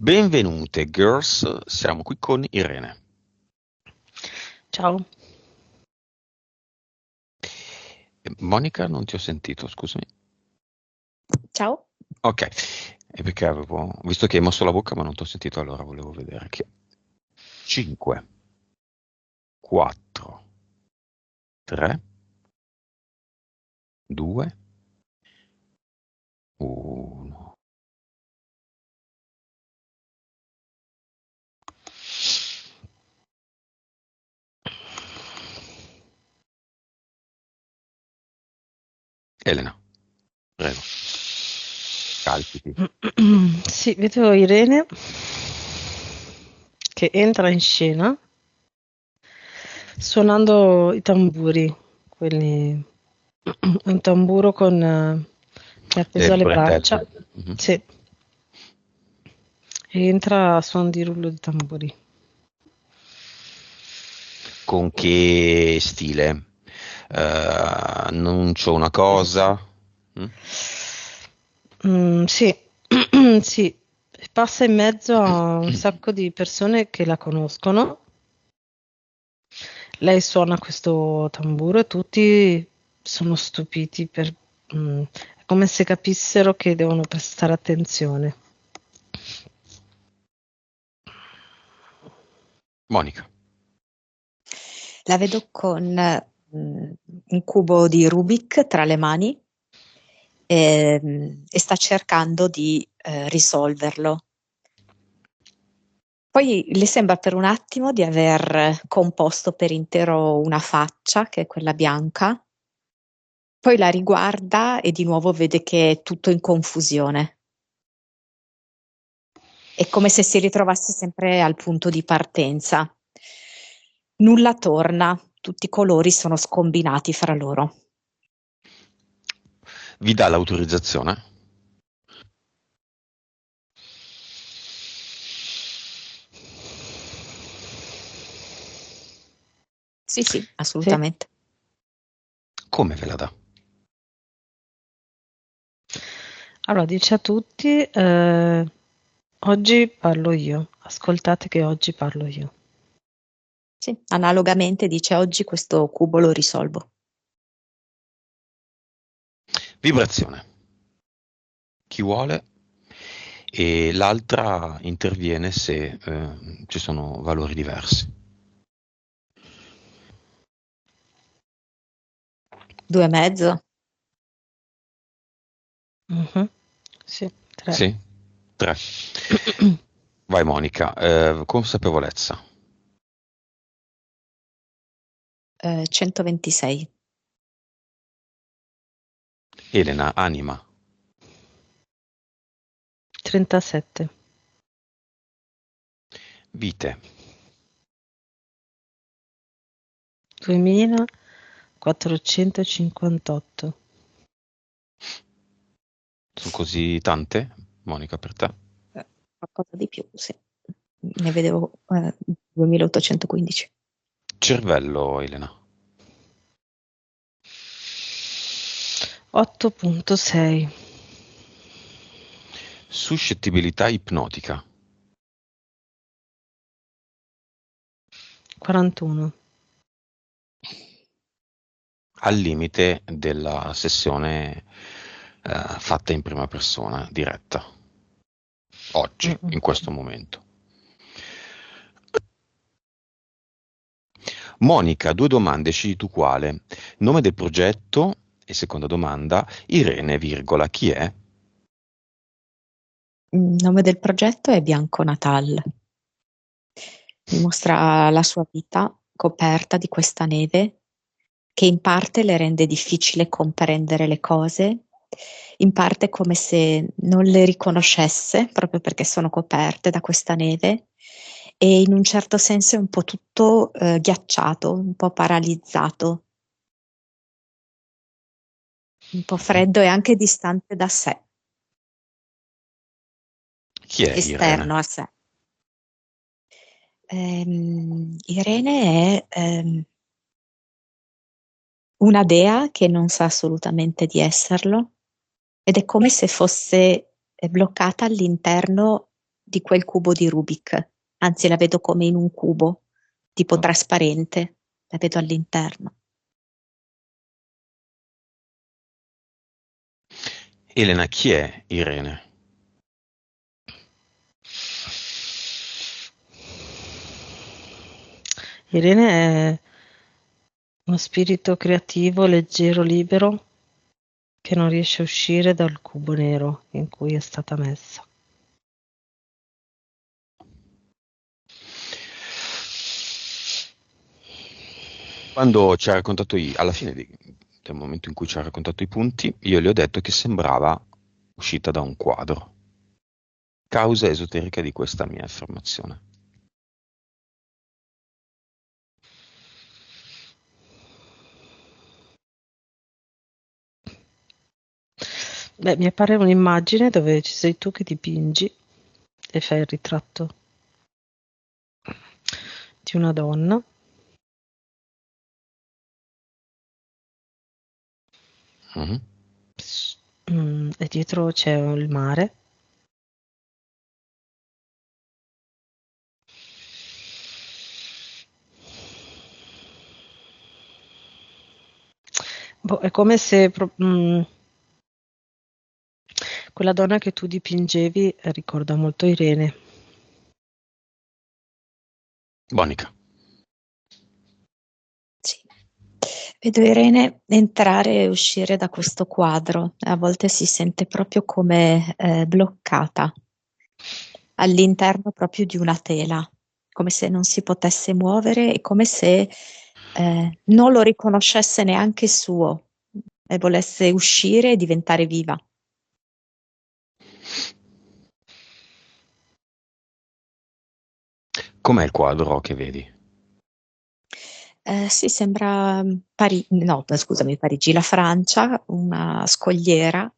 Benvenute girls, siamo qui con Irene. Ciao. Monica, non ti ho sentito, scusami. Ciao. Ok, è perché visto che hai mosso la bocca ma non ti ho sentito, allora volevo vedere che 5, 4, 3, 2, 1. Elena, prego, calpiti. Sì, vedo Irene che entra in scena suonando i tamburi, quelli un tamburo che è appeso alle braccia. Mhm. Sì. E entra a suon di rullo di tamburi. Con che stile? Annuncio una cosa? Sì, sì, passa in mezzo a un sacco di persone che la conoscono. Lei suona questo tamburo e tutti sono stupiti è come se capissero che devono prestare attenzione. Monica. La vedo con un cubo di Rubik tra le mani e sta cercando di risolverlo. Poi le sembra per un attimo di aver composto per intero una faccia, che è quella bianca. Poi la riguarda e di nuovo vede che è tutto in confusione. È come se si ritrovasse sempre al punto di partenza. Nulla torna, tutti i colori sono scombinati fra loro. Vi dà l'autorizzazione? Sì, assolutamente. Come ve la dà? Allora dice a tutti, oggi parlo io, ascoltate che oggi parlo io. Sì, analogamente dice oggi questo cubo lo risolvo. Vibrazione. Chi vuole? E l'altra interviene se ci sono valori diversi. 2,5. Sì, 3. Sì? 3. Vai Monica, consapevolezza. 126. Elena, anima. 37. Vite. 2458. Sono così tante, Monica, per te? Qualcosa di più, sì. Ne vedevo 2815. Cervello, Elena. 8.6. Suscettibilità ipnotica. 41. Al limite della sessione fatta in prima persona, diretta. Oggi, in questo momento. Monica, 2 domande, scegli tu quale. Nome del progetto e seconda domanda, Irene, virgola, chi è? Il nome del progetto è Bianco Natal. Mi mostra la sua vita coperta di questa neve che in parte le rende difficile comprendere le cose, in parte è come se non le riconoscesse proprio perché sono coperte da questa neve e in un certo senso è un po' tutto ghiacciato, un po' paralizzato, un po' freddo e anche distante da sé, Chi è esterno Irene? a sé. Irene è una dea che non sa assolutamente di esserlo ed è come se fosse bloccata all'interno di quel cubo di Rubik, anzi la vedo come in un cubo, tipo trasparente, la vedo all'interno. Elena, chi è Irene? Irene è uno spirito creativo, leggero, libero, che non riesce a uscire dal cubo nero in cui è stata messa. Quando ci ha raccontato, alla fine del momento in cui ci ha raccontato i punti, io le ho detto che sembrava uscita da un quadro. Causa esoterica di questa mia affermazione. Beh, mi appare un'immagine dove ci sei tu che dipingi e fai il ritratto di una donna. Mhm. E dietro c'è il mare. Boh, è come se quella donna che tu dipingevi ricorda molto Irene. Monica. Sì. Vedo Irene entrare e uscire da questo quadro, a volte si sente proprio come bloccata all'interno proprio di una tela, come se non si potesse muovere e come se non lo riconoscesse neanche suo e volesse uscire e diventare viva. Com'è il quadro che vedi? Sì, sembra no, scusami, Parigi, la Francia, una scogliera,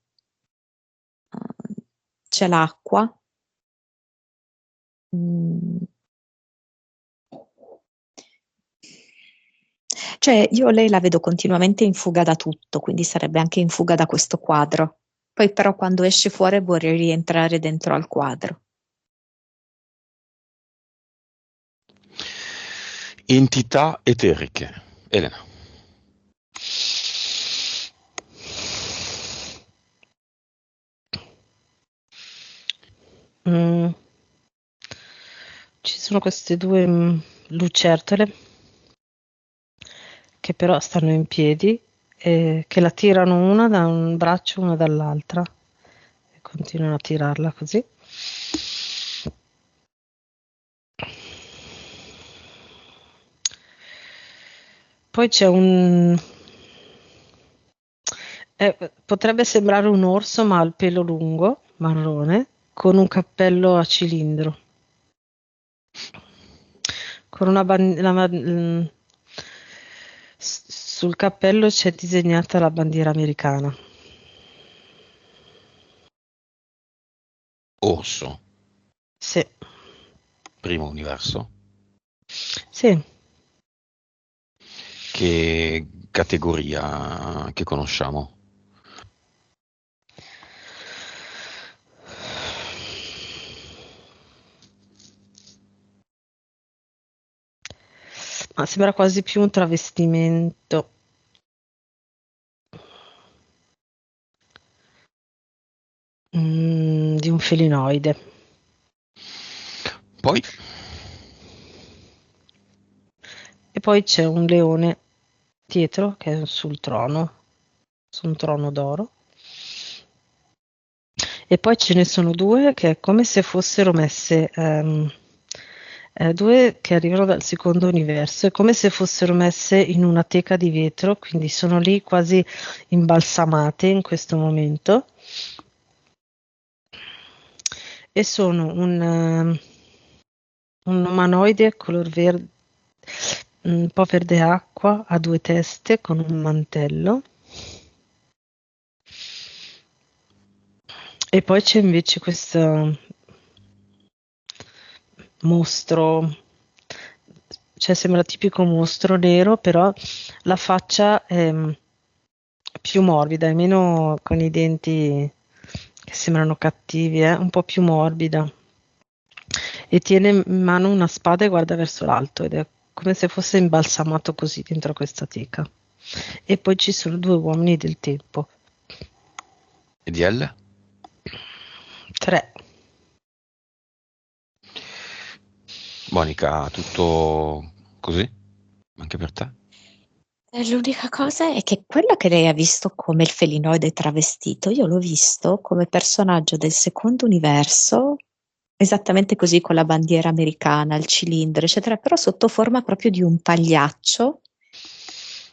c'è l'acqua. Mm. Cioè, io lei la vedo continuamente in fuga da tutto, quindi sarebbe anche in fuga da questo quadro. Poi però quando esce fuori vorrei rientrare dentro al quadro. Entità eteriche. Elena. Mm, Ci sono queste due lucertole che però stanno in piedi e che la tirano una da un braccio, una dall'altra e continuano a tirarla così. Poi c'è potrebbe sembrare un orso, ma ha il pelo lungo, marrone, con un cappello a cilindro. Con sul cappello c'è disegnata la bandiera americana. Orso. Sì, Primo universo. sì. Che categoria che conosciamo? Ma sembra quasi più un travestimento. Di un felinoide. Poi E poi c'è un leone dietro che è sul trono, su un trono d'oro. E poi ce ne sono due che è come se fossero messe, due che arrivano dal secondo universo, è come se fossero messe in una teca di vetro, quindi sono lì quasi imbalsamate in questo momento. E sono un umanoide color verde, un po' verde acqua, ha due teste con un mantello. E poi c'è invece questo mostro, cioè sembra tipico mostro nero, però la faccia è più morbida, è meno con i denti che sembrano cattivi, un po' più morbida. e tiene in mano una spada e guarda verso l'alto ed è come se fosse imbalsamato così dentro questa teca. E poi ci sono 2 uomini del tempo. E DL? 3. Monica, tutto così? Anche per te? L'unica cosa è che quello che lei ha visto come il felinoide travestito, io l'ho visto come personaggio del secondo universo, esattamente così con la bandiera americana, il cilindro, eccetera, però sotto forma proprio di un pagliaccio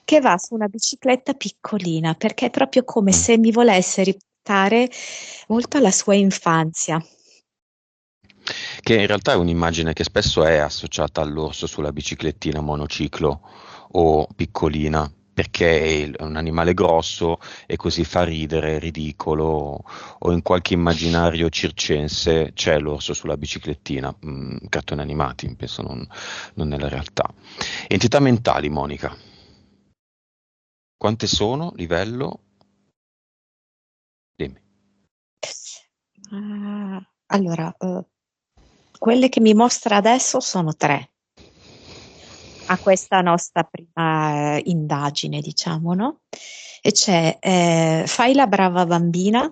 che va su una bicicletta piccolina, perché è proprio come Mm. se mi volesse riportare molto alla sua infanzia. Che in realtà è un'immagine che spesso è associata all'orso sulla biciclettina monociclo o piccolina, perché è un animale grosso e così fa ridere, è ridicolo, o in qualche immaginario circense c'è l'orso sulla biciclettina, cartoni animati, penso non nella realtà. Entità mentali, Monica, quante sono? Livello? Dimmi. Allora, quelle che mi mostra adesso sono 3. A questa nostra prima indagine, diciamo, no? E c'è fai la brava bambina,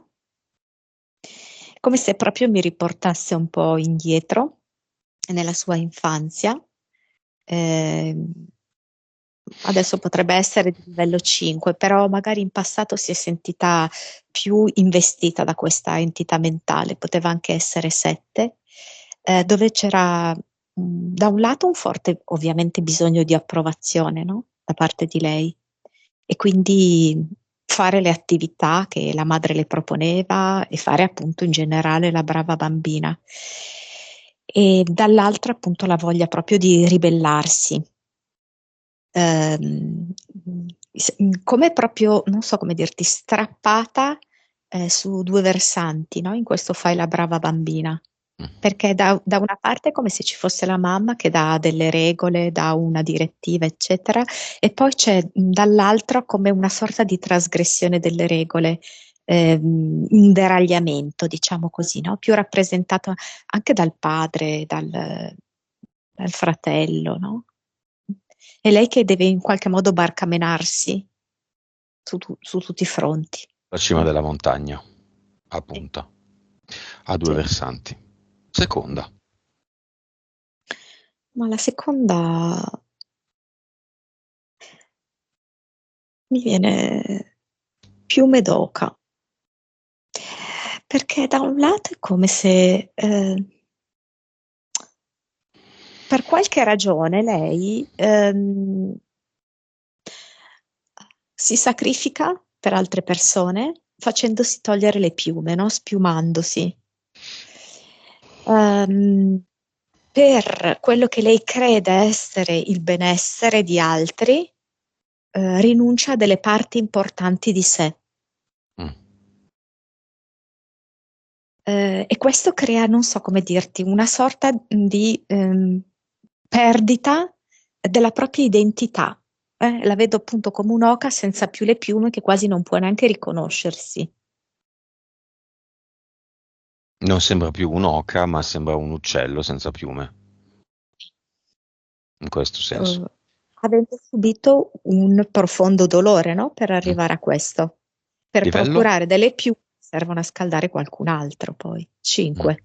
come se proprio mi riportasse un po' indietro nella sua infanzia. Ehm, Adesso potrebbe essere di livello 5, però magari in passato si è sentita più investita da questa entità mentale, poteva anche essere 7, dove c'era da un lato un forte ovviamente bisogno di approvazione, no? Da parte di lei e quindi fare le attività che la madre le proponeva e fare appunto in generale la brava bambina. E dall'altra appunto la voglia proprio di ribellarsi. Ehm, come proprio, non so come dirti, strappata su 2 versanti, no? In questo fai la brava bambina. Mm. Perché da una parte è come se ci fosse la mamma che dà delle regole, dà una direttiva, eccetera, e poi c'è dall'altra come una sorta di trasgressione delle regole, un deragliamento, diciamo così, no? Più rappresentato anche dal padre, dal fratello, no? È lei che deve in qualche modo barcamenarsi su tutti i fronti. La cima della montagna, a Sì, punta, a 2 sì. versanti. Seconda. Ma la seconda mi viene più Medoca, perché da un lato è come se per qualche ragione lei si sacrifica per altre persone facendosi togliere le piume, no? Spiumandosi. Ehm, per quello che lei crede essere il benessere di altri, rinuncia a delle parti importanti di sé. Mm. E questo crea, non so come dirti, una sorta di perdita della propria identità. La vedo appunto come un'oca senza più le piume che quasi non può neanche riconoscersi. Non sembra più un'oca, ma sembra un uccello senza piume, in questo senso. eh, Avendo subito un profondo dolore, no? Per Mm. arrivare a questo. Per Livello? procurare delle più servono a scaldare qualcun altro, poi. Mm. 5.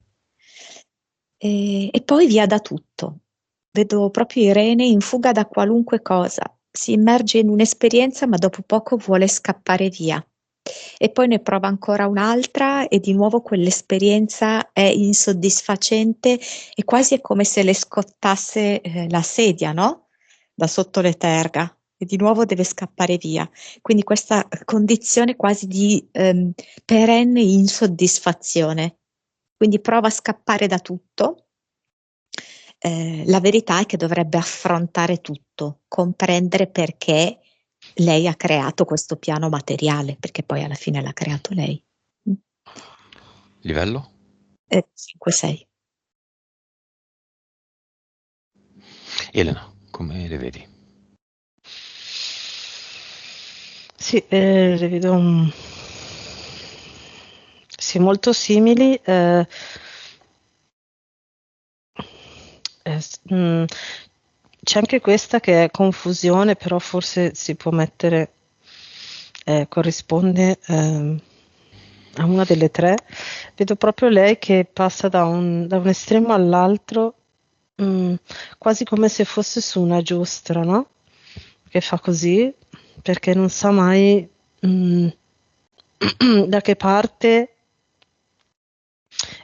E poi via da tutto. Vedo proprio Irene in fuga da qualunque cosa. Si immerge in un'esperienza, ma dopo poco vuole scappare via. E poi ne prova ancora un'altra e di nuovo quell'esperienza è insoddisfacente e quasi è come se le scottasse la sedia, no? Da sotto le terga e di nuovo deve scappare via. Quindi questa condizione quasi di perenne insoddisfazione. Quindi prova a scappare da tutto. La verità è che dovrebbe affrontare tutto, comprendere perché lei ha creato questo piano materiale, perché poi alla fine l'ha creato lei. 5-6. 5-6. Elena, come le vedi? Sì, le vedo sì, molto simili. c'è anche questa che è confusione, però forse si può mettere, corrisponde a una delle tre. Vedo proprio lei che passa da un estremo all'altro, quasi come se fosse su una giostra, no? Che fa così, perché non sa mai da che parte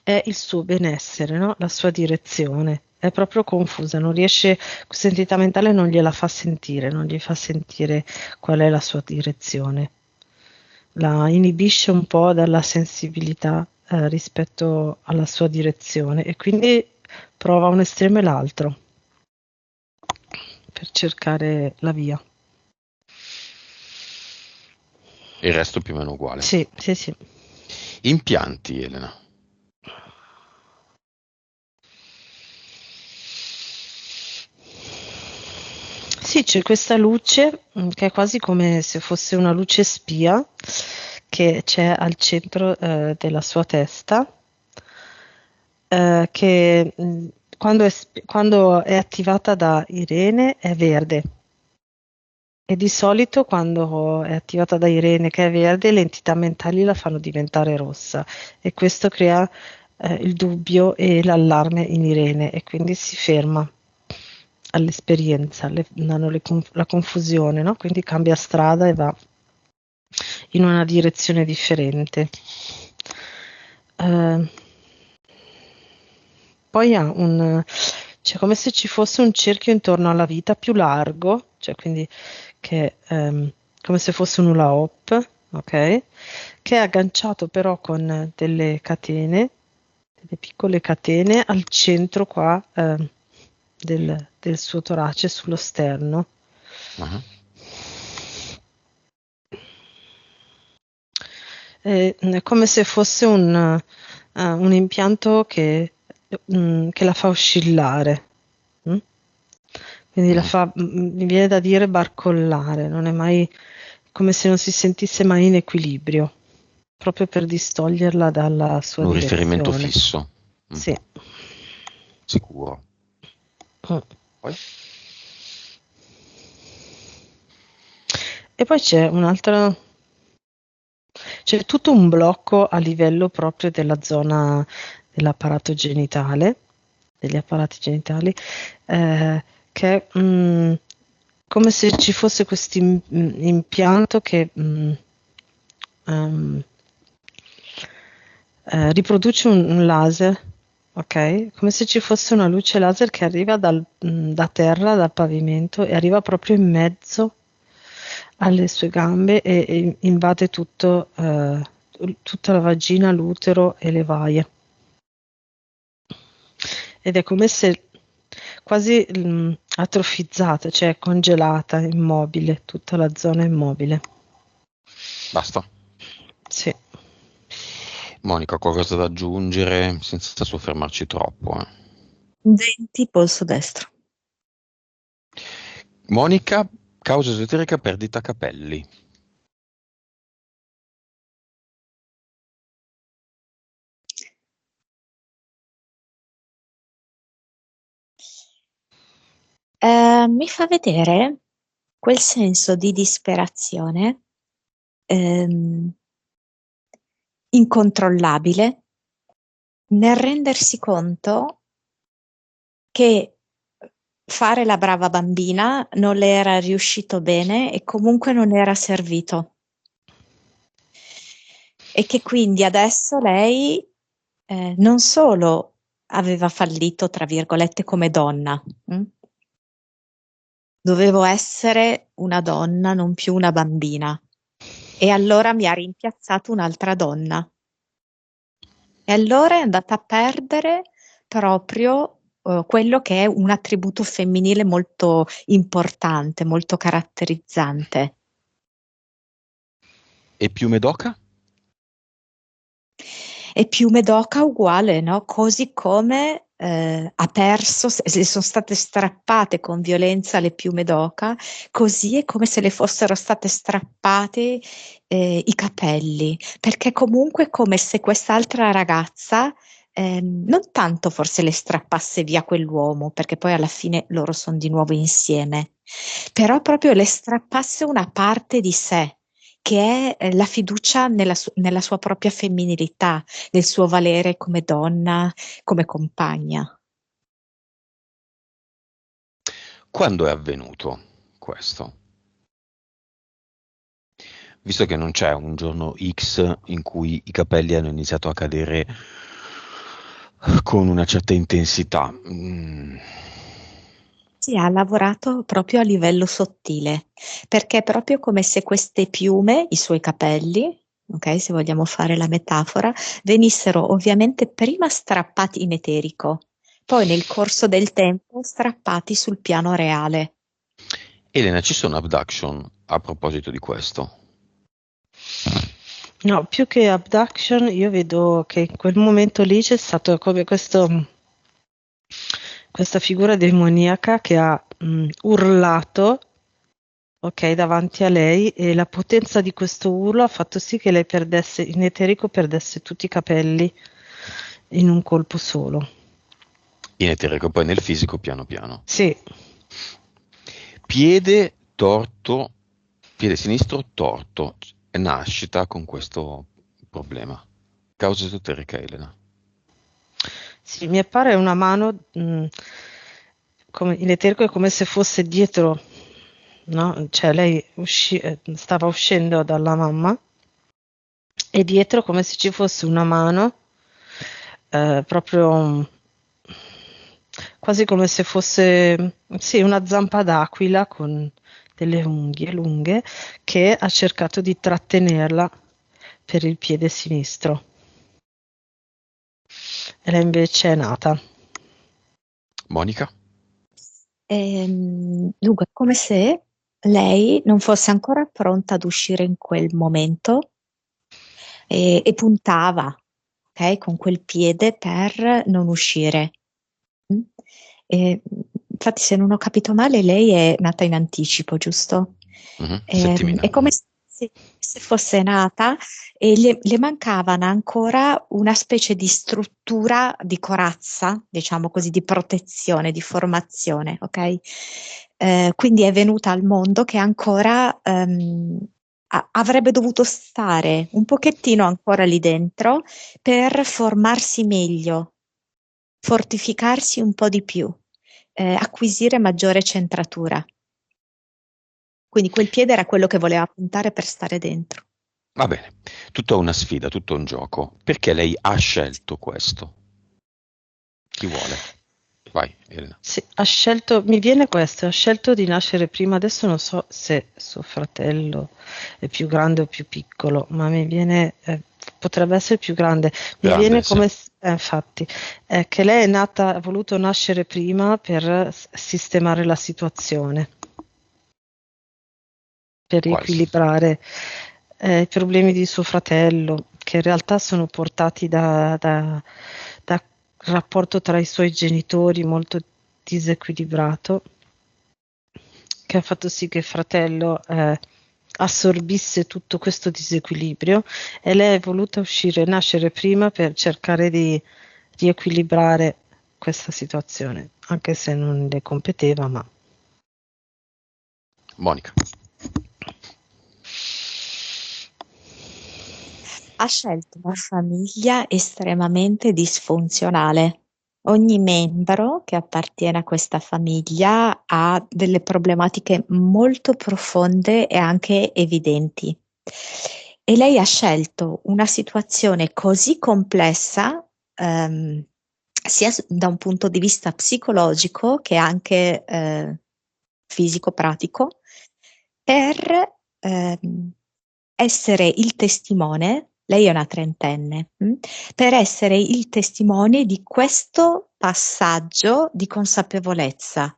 è il suo benessere, no? La sua direzione. È proprio confusa, non riesce, questa entità mentale non gliela fa sentire, non gli fa sentire qual è la sua direzione. La inibisce un po' dalla sensibilità rispetto alla sua direzione e quindi prova un estremo e l'altro per cercare la via. Il resto più o meno uguale. Sì, sì, sì. Impianti, Elena. Sì, c'è questa luce che è quasi come se fosse una luce spia che c'è al centro della sua testa, che quando è attivata da Irene è verde. E di solito quando è attivata da Irene che è verde, le entità mentali la fanno diventare rossa e questo crea il dubbio e l'allarme in Irene e quindi si ferma all'esperienza, hanno la confusione, no? Quindi cambia strada e va in una direzione differente. Poi c'è come se ci fosse un cerchio intorno alla vita più largo, cioè quindi che come se fosse un hula hoop, ok? Che è agganciato però con delle catene, delle piccole catene al centro qua del suo torace, sullo sterno. Uh-huh. È come se fosse un impianto che la fa oscillare. Quindi mi viene da dire barcollare, non è mai come se non si sentisse mai in equilibrio, proprio per distoglierla dalla sua Un direzione. riferimento fisso. Sì. Sicuro. Poi? E poi c'è c'è tutto un blocco a livello proprio della zona dell'apparato genitale, degli apparati genitali, che è come se ci fosse questo impianto che riproduce un laser, ok? Come se ci fosse una luce laser che arriva da terra, dal pavimento e arriva proprio in mezzo alle sue gambe e invade tutta la vagina, l'utero e le vaie. Ed è come se quasi atrofizzata, cioè congelata, immobile, tutta la zona immobile. Basta. Sì. Monica, qualcosa da aggiungere senza soffermarci troppo? 20 polso destro. Monica, causa esoterica perdita capelli. Mi fa vedere quel senso di disperazione incontrollabile nel rendersi conto che fare la brava bambina non le era riuscito bene e comunque non era servito. E che quindi adesso lei non solo aveva fallito, tra virgolette, come donna. Dovevo essere una donna, non più una bambina. E allora mi ha rimpiazzato un'altra donna. E allora è andata a perdere proprio quello che è un attributo femminile molto importante, molto caratterizzante. E piume d'oca? E piume d'oca uguale, no? Così come ha perso, le sono state strappate con violenza le piume d'oca, così è come se le fossero state strappate i capelli, perché comunque è come se quest'altra ragazza non tanto forse le strappasse via quell'uomo, perché poi alla fine loro sono di nuovo insieme, però proprio le strappasse una parte di sé, che è la fiducia nella sua propria femminilità, nel suo valere come donna, come compagna. Quando è avvenuto questo? Visto che non c'è un giorno X in cui i capelli hanno iniziato a cadere con una certa intensità. Sì, ha lavorato proprio a livello sottile, perché è proprio come se queste piume, i suoi capelli, ok, se vogliamo fare la metafora, venissero ovviamente prima strappati in eterico, poi nel corso del tempo strappati sul piano reale. Elena, ci sono abduction a proposito di questo? No, più che abduction, io vedo che in quel momento lì c'è stato come questa figura demoniaca che ha urlato, ok, davanti a lei, e la potenza di questo urlo ha fatto sì che lei perdesse, in eterico perdesse tutti i capelli in un colpo solo. In eterico, poi nel fisico piano piano. Sì, Piede torto, piede sinistro torto, nascita con questo problema. Causa esoterica, Elena. sì, mi appare una mano come, in eterico è come se fosse dietro, no? Cioè lei stava uscendo dalla mamma e dietro come se ci fosse una mano, proprio quasi come se fosse, sì, una zampa d'aquila con delle unghie lunghe che ha cercato di trattenerla per il piede sinistro. E lei invece è nata. Monica? Dunque, è come se lei non fosse ancora pronta ad uscire in quel momento e puntava, ok, con quel piede per non uscire. Mm? E, infatti, se non ho capito male, lei è nata in anticipo, giusto? Settimina. È come se fosse nata e le mancavano ancora una specie di struttura di corazza, diciamo così, di protezione, di formazione, ok? Quindi è venuta al mondo che ancora avrebbe dovuto stare un pochettino ancora lì dentro per formarsi meglio, fortificarsi un po' di più, acquisire maggiore centratura. Quindi quel piede era quello che voleva puntare per stare dentro. Va bene, tutta una sfida, tutto un gioco. Perché lei ha scelto questo? Chi vuole? Vai, Elena. Sì, ha scelto, mi viene questo, ha scelto di nascere prima, adesso non so se suo fratello è più grande o più piccolo, ma mi viene, potrebbe essere più grande, mi Grande, viene sì. come, infatti, che lei è nata, ha voluto nascere prima per sistemare la situazione, per Quale? riequilibrare i problemi di suo fratello, che in realtà sono portati da rapporto tra i suoi genitori molto disequilibrato, che ha fatto sì che il fratello assorbisse tutto questo disequilibrio e lei è voluta uscire, nascere prima per cercare di riequilibrare questa situazione, anche se non le competeva, ma Monica. Ha scelto una famiglia estremamente disfunzionale. Ogni membro che appartiene a questa famiglia ha delle problematiche molto profonde e anche evidenti. E lei ha scelto una situazione così complessa, sia da un punto di vista psicologico che anche fisico-pratico, per essere il testimone, lei è una trentenne, per essere il testimone di questo passaggio di consapevolezza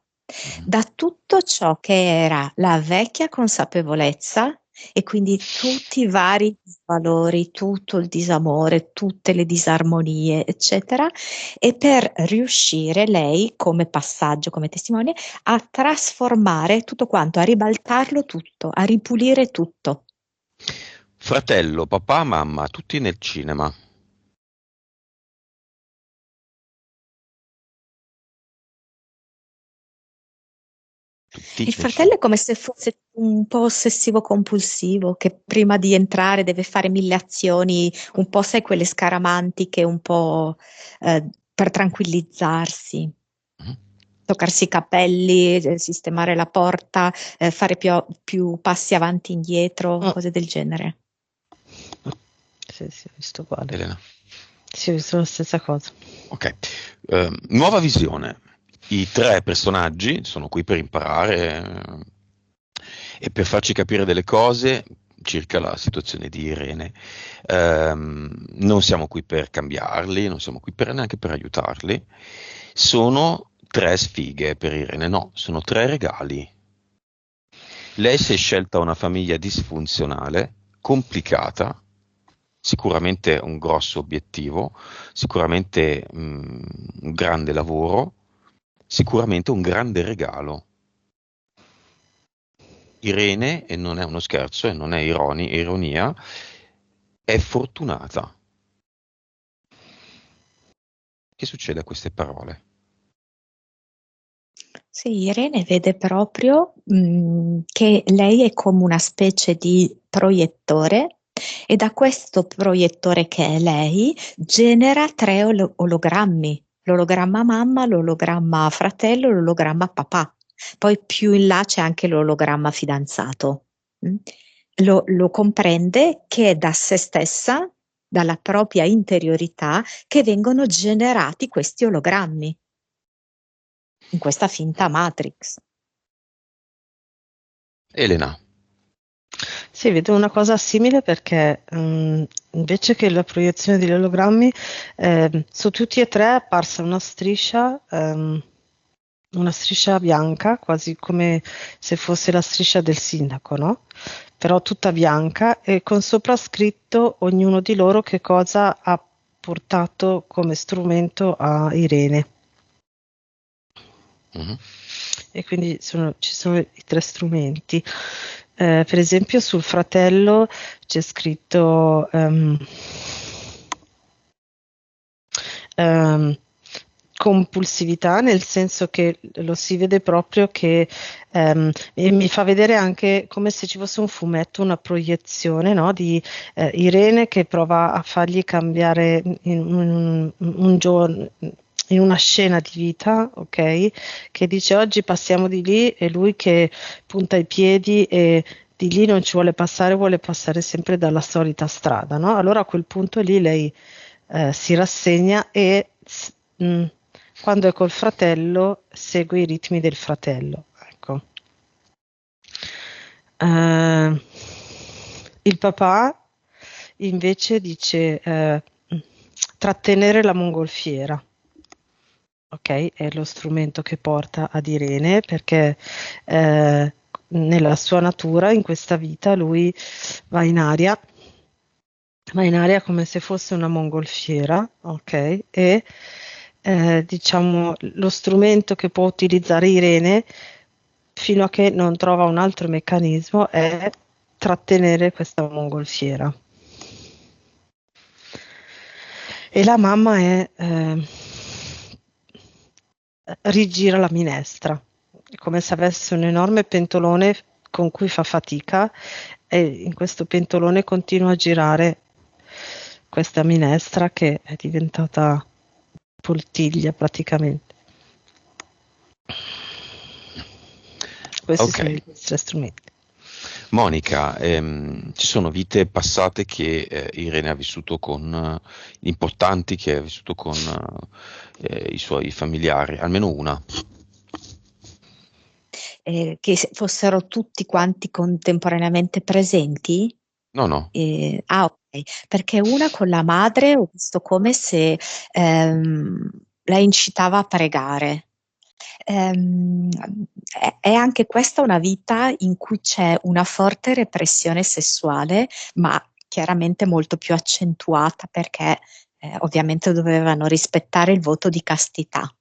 da tutto ciò che era la vecchia consapevolezza e quindi tutti i vari valori, tutto il disamore, tutte le disarmonie, eccetera, e per riuscire lei come passaggio, come testimone, a trasformare tutto quanto, a ribaltarlo tutto, a ripulire tutto. Fratello, papà, mamma, tutti nel cinema. Tutti, Il fratello è come se fosse un po' ossessivo-compulsivo, che prima di entrare deve fare 1000 azioni, un po' sai quelle scaramantiche, un po' per tranquillizzarsi, Mhm. toccarsi i capelli, sistemare la porta, fare più passi avanti e indietro, Mm. cose del genere. Sì, ho visto uguale. Elena. Sì, ho visto la stessa cosa. Ok. Nuova visione. I 3 personaggi sono qui per imparare e per farci capire delle cose circa la situazione di Irene. Non siamo qui per cambiarli, non siamo qui neanche per aiutarli. Sono 3 sfighe per Irene, no, sono 3 regali. Lei si è scelta una famiglia disfunzionale, complicata, sicuramente un grosso obiettivo, sicuramente un grande lavoro, sicuramente un grande regalo. Irene, e non è uno scherzo e non è ironia, è fortunata. Che succede a queste parole? Sì, Irene vede proprio che lei è come una specie di proiettore e da questo proiettore che è lei genera 3 ologrammi, l'ologramma mamma, l'ologramma fratello, l'ologramma papà. Poi più in là c'è anche l'ologramma fidanzato. mm? Lo comprende che è da se stessa, dalla propria interiorità, che vengono generati questi ologrammi in questa finta Matrix. Elena. Sì, vedo una cosa simile perché invece che la proiezione degli ologrammi, su tutti e 3 è apparsa una striscia bianca, quasi come se fosse la striscia del sindaco, no? Però tutta bianca e con sopra scritto ognuno di loro che cosa ha portato come strumento a Irene. Mhm. E quindi ci sono i 3 strumenti. Per esempio sul fratello c'è scritto ehm, compulsività, nel senso che lo si vede proprio che e mi fa vedere anche come se ci fosse un fumetto, una proiezione, no, di Irene che prova a fargli cambiare un giorno, in una scena di vita, ok? Che dice oggi passiamo di lì e lui che punta i piedi e di lì non ci vuole passare sempre dalla solita strada, no? Allora a quel punto lì lei si rassegna e mh, quando è col fratello segue i ritmi del fratello. Ecco. Il papà invece dice trattenere la mongolfiera. Ok, è lo strumento che porta ad Irene perché nella sua natura, in questa vita, lui va in aria, va in aria come se fosse una mongolfiera, ok? E diciamo lo strumento che può utilizzare Irene fino a che non trova un altro meccanismo è trattenere questa mongolfiera. E la mamma è rigira la minestra, come se avesse un enorme pentolone con cui fa fatica e in questo pentolone continua a girare questa minestra che è diventata poltiglia praticamente. Questi Ok. sono i 3 strumenti. Monica, ci sono vite passate che Irene ha vissuto con importanti, che ha vissuto con i suoi familiari, almeno una. Fossero tutti quanti contemporaneamente presenti. No, no. Ok, perché una con la madre ho visto come se la incitava a pregare. Ehm, è anche questa una vita in cui c'è una forte repressione sessuale, ma chiaramente molto più accentuata perché ovviamente dovevano rispettare il voto di castità.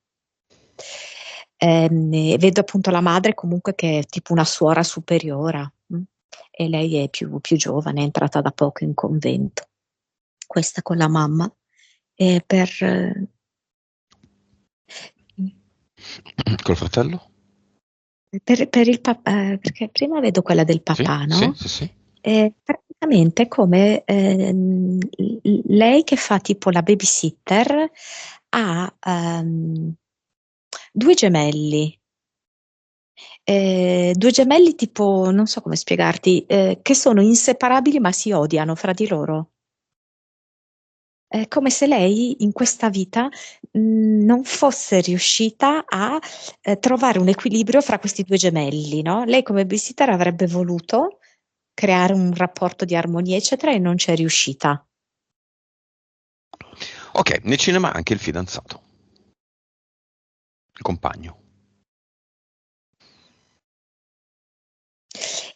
Vedo appunto la madre comunque che è tipo una suora superiora e lei è più giovane, è entrata da poco in convento. Questa con la mamma. Per, Col fratello? per il papà, perché prima vedo quella del Sì, papà, sì, no? sì, sì. Praticamente è come lei che fa tipo la babysitter ha due gemelli. Due gemelli tipo, non so come spiegarti, che sono inseparabili ma si odiano fra di loro. È come se lei in questa vita non fosse riuscita a trovare un equilibrio fra questi due gemelli, no? Lei come babysitter avrebbe voluto creare un rapporto di armonia, eccetera, e non c'è riuscita. Ok, nel cinema anche il fidanzato, il compagno.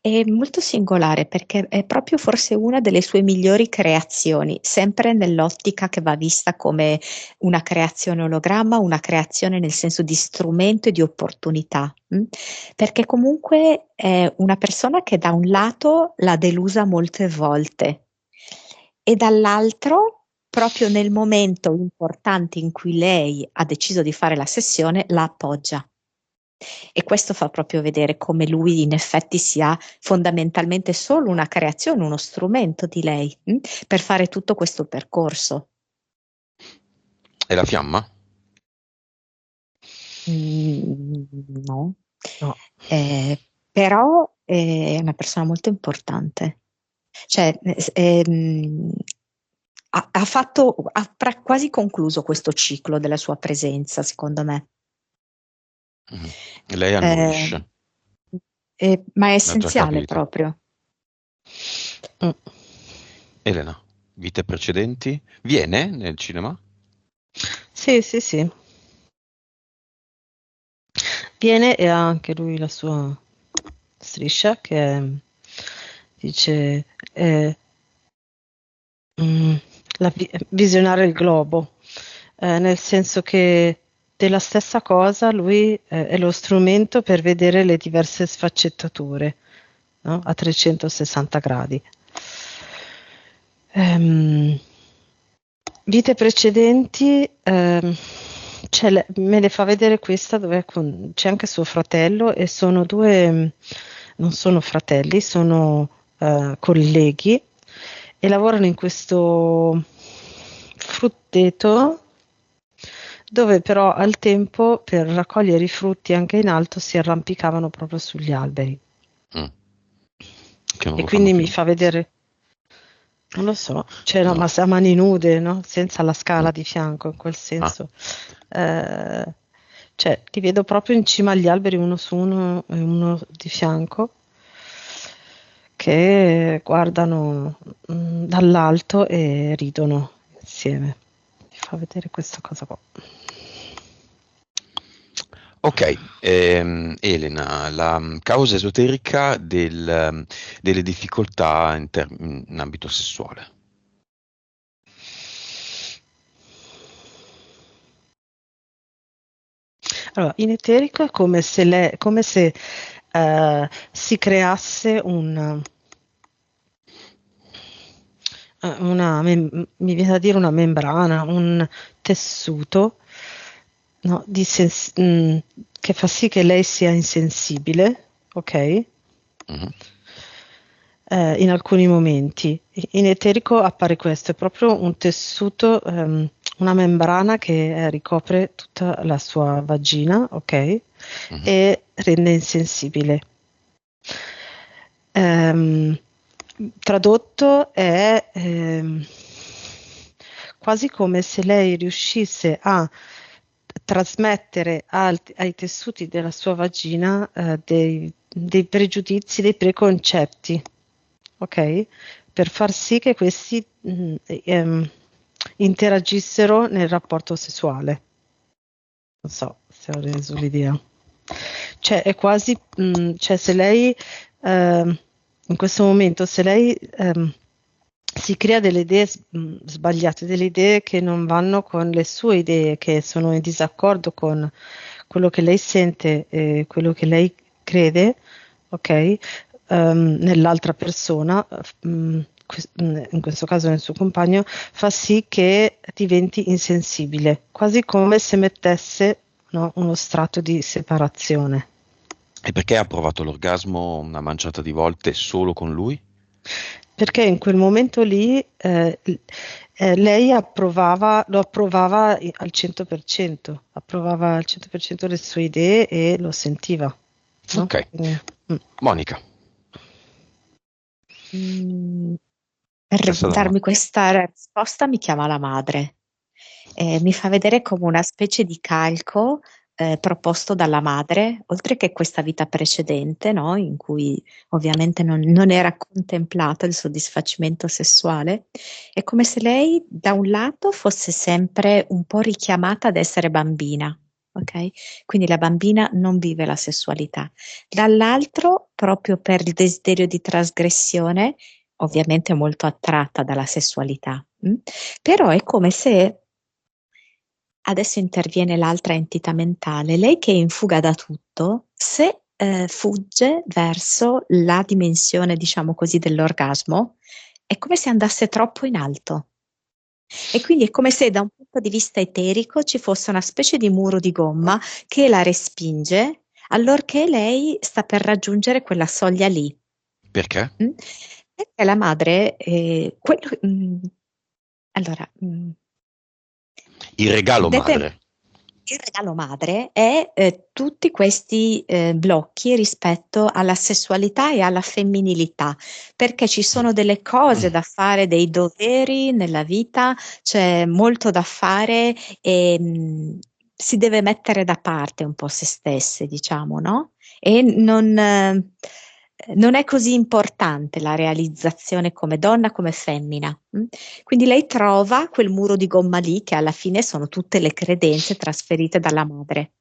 È molto singolare perché è proprio forse una delle sue migliori creazioni, sempre nell'ottica che va vista come una creazione ologramma, una creazione nel senso di strumento e di opportunità, perché comunque è una persona che da un lato l'ha delusa molte volte e dall'altro, proprio nel momento importante in cui lei ha deciso di fare la sessione, la appoggia. E questo fa proprio vedere come lui in effetti sia fondamentalmente solo una creazione, uno strumento di lei, per fare tutto questo percorso. E la fiamma? No. No. Però è una persona molto importante. Cioè, ha quasi concluso questo ciclo della sua presenza, secondo me. Mhm. Lei Eh, annuisce, ma è l'ha già essenziale capito. proprio. Mm. Elena, vite precedenti? Viene nel cinema? Sì, sì, sì. Viene e ha anche lui la sua striscia dice eh, mm, visionare il globo, nel senso che della stessa cosa lui è lo strumento per vedere le diverse sfaccettature, no? A 360 gradi. Ehm, Vite precedenti, me le fa vedere questa dove c'è anche suo fratello e sono due, non sono fratelli, sono colleghi e lavorano in questo frutteto dove però al tempo per raccogliere i frutti anche in alto si arrampicavano proprio sugli alberi. Mm. Che non E lo fanno quindi mi più. fa vedere, non lo so, cioè no, No. ma a mani nude, no? Senza la scala Mm. di fianco, in quel Ah, senso. Eh, cioè, li vedo proprio in cima agli alberi, uno su uno e uno di fianco, che guardano dall'alto e ridono insieme. Mi fa vedere questa cosa qua. ok, Elena, la causa esoterica delle difficoltà in ambito sessuale. Allora, in eterico è come se si creasse mi viene da dire una membrana, un tessuto, no, che fa sì che lei sia insensibile, ok? Mhm. In alcuni momenti. In eterico appare questo, è proprio un tessuto, una membrana che ricopre tutta la sua vagina, ok? Mhm. E rende insensibile. Ehm, Tradotto è quasi come se lei riuscisse a trasmettere ai tessuti della sua vagina dei pregiudizi, dei preconcetti, ok? Per far sì che questi interagissero nel rapporto sessuale. Non so se ho reso l'idea. Cioè, è quasi, cioè se lei, in questo momento, se lei si crea delle idee sbagliate, delle idee che non vanno con le sue idee, che sono in disaccordo con quello che lei sente e quello che lei crede, ok? Nell'altra persona, in questo caso nel suo compagno, fa sì che diventi insensibile, quasi come se mettesse, no, uno strato di separazione. E perché ha provato l'orgasmo una manciata di volte solo con lui? Perché in quel momento lì lei lo approvava al 100%, approvava al 100% le sue idee e lo sentiva, no? Ok. Mm. Monica, Mm, per testa da darmi questa risposta mi chiama la madre. Mi fa vedere come una specie di calco proposto dalla madre, oltre che questa vita precedente, no? In cui ovviamente non era contemplato il soddisfacimento sessuale. È come se lei, da un lato, fosse sempre un po' richiamata ad essere bambina. Ok? Quindi la bambina non vive la sessualità. Dall'altro, proprio per il desiderio di trasgressione, ovviamente molto attratta dalla sessualità. Però è come se adesso interviene l'altra entità mentale, lei che è in fuga da tutto, se fugge verso la dimensione, diciamo così, dell'orgasmo, è come se andasse troppo in alto. E quindi è come se da un punto di vista eterico ci fosse una specie di muro di gomma che la respinge, allorché lei sta per raggiungere quella soglia lì. perché? Mm? Perché la madre, allora, Il regalo determina madre. il regalo madre è tutti questi blocchi rispetto alla sessualità e alla femminilità, perché ci sono delle cose da fare, dei doveri nella vita, c'è molto da fare e si deve mettere da parte un po' se stesse, diciamo, no? E non è così importante la realizzazione come donna, come femmina. Quindi lei trova quel muro di gomma lì, che alla fine sono tutte le credenze trasferite dalla madre.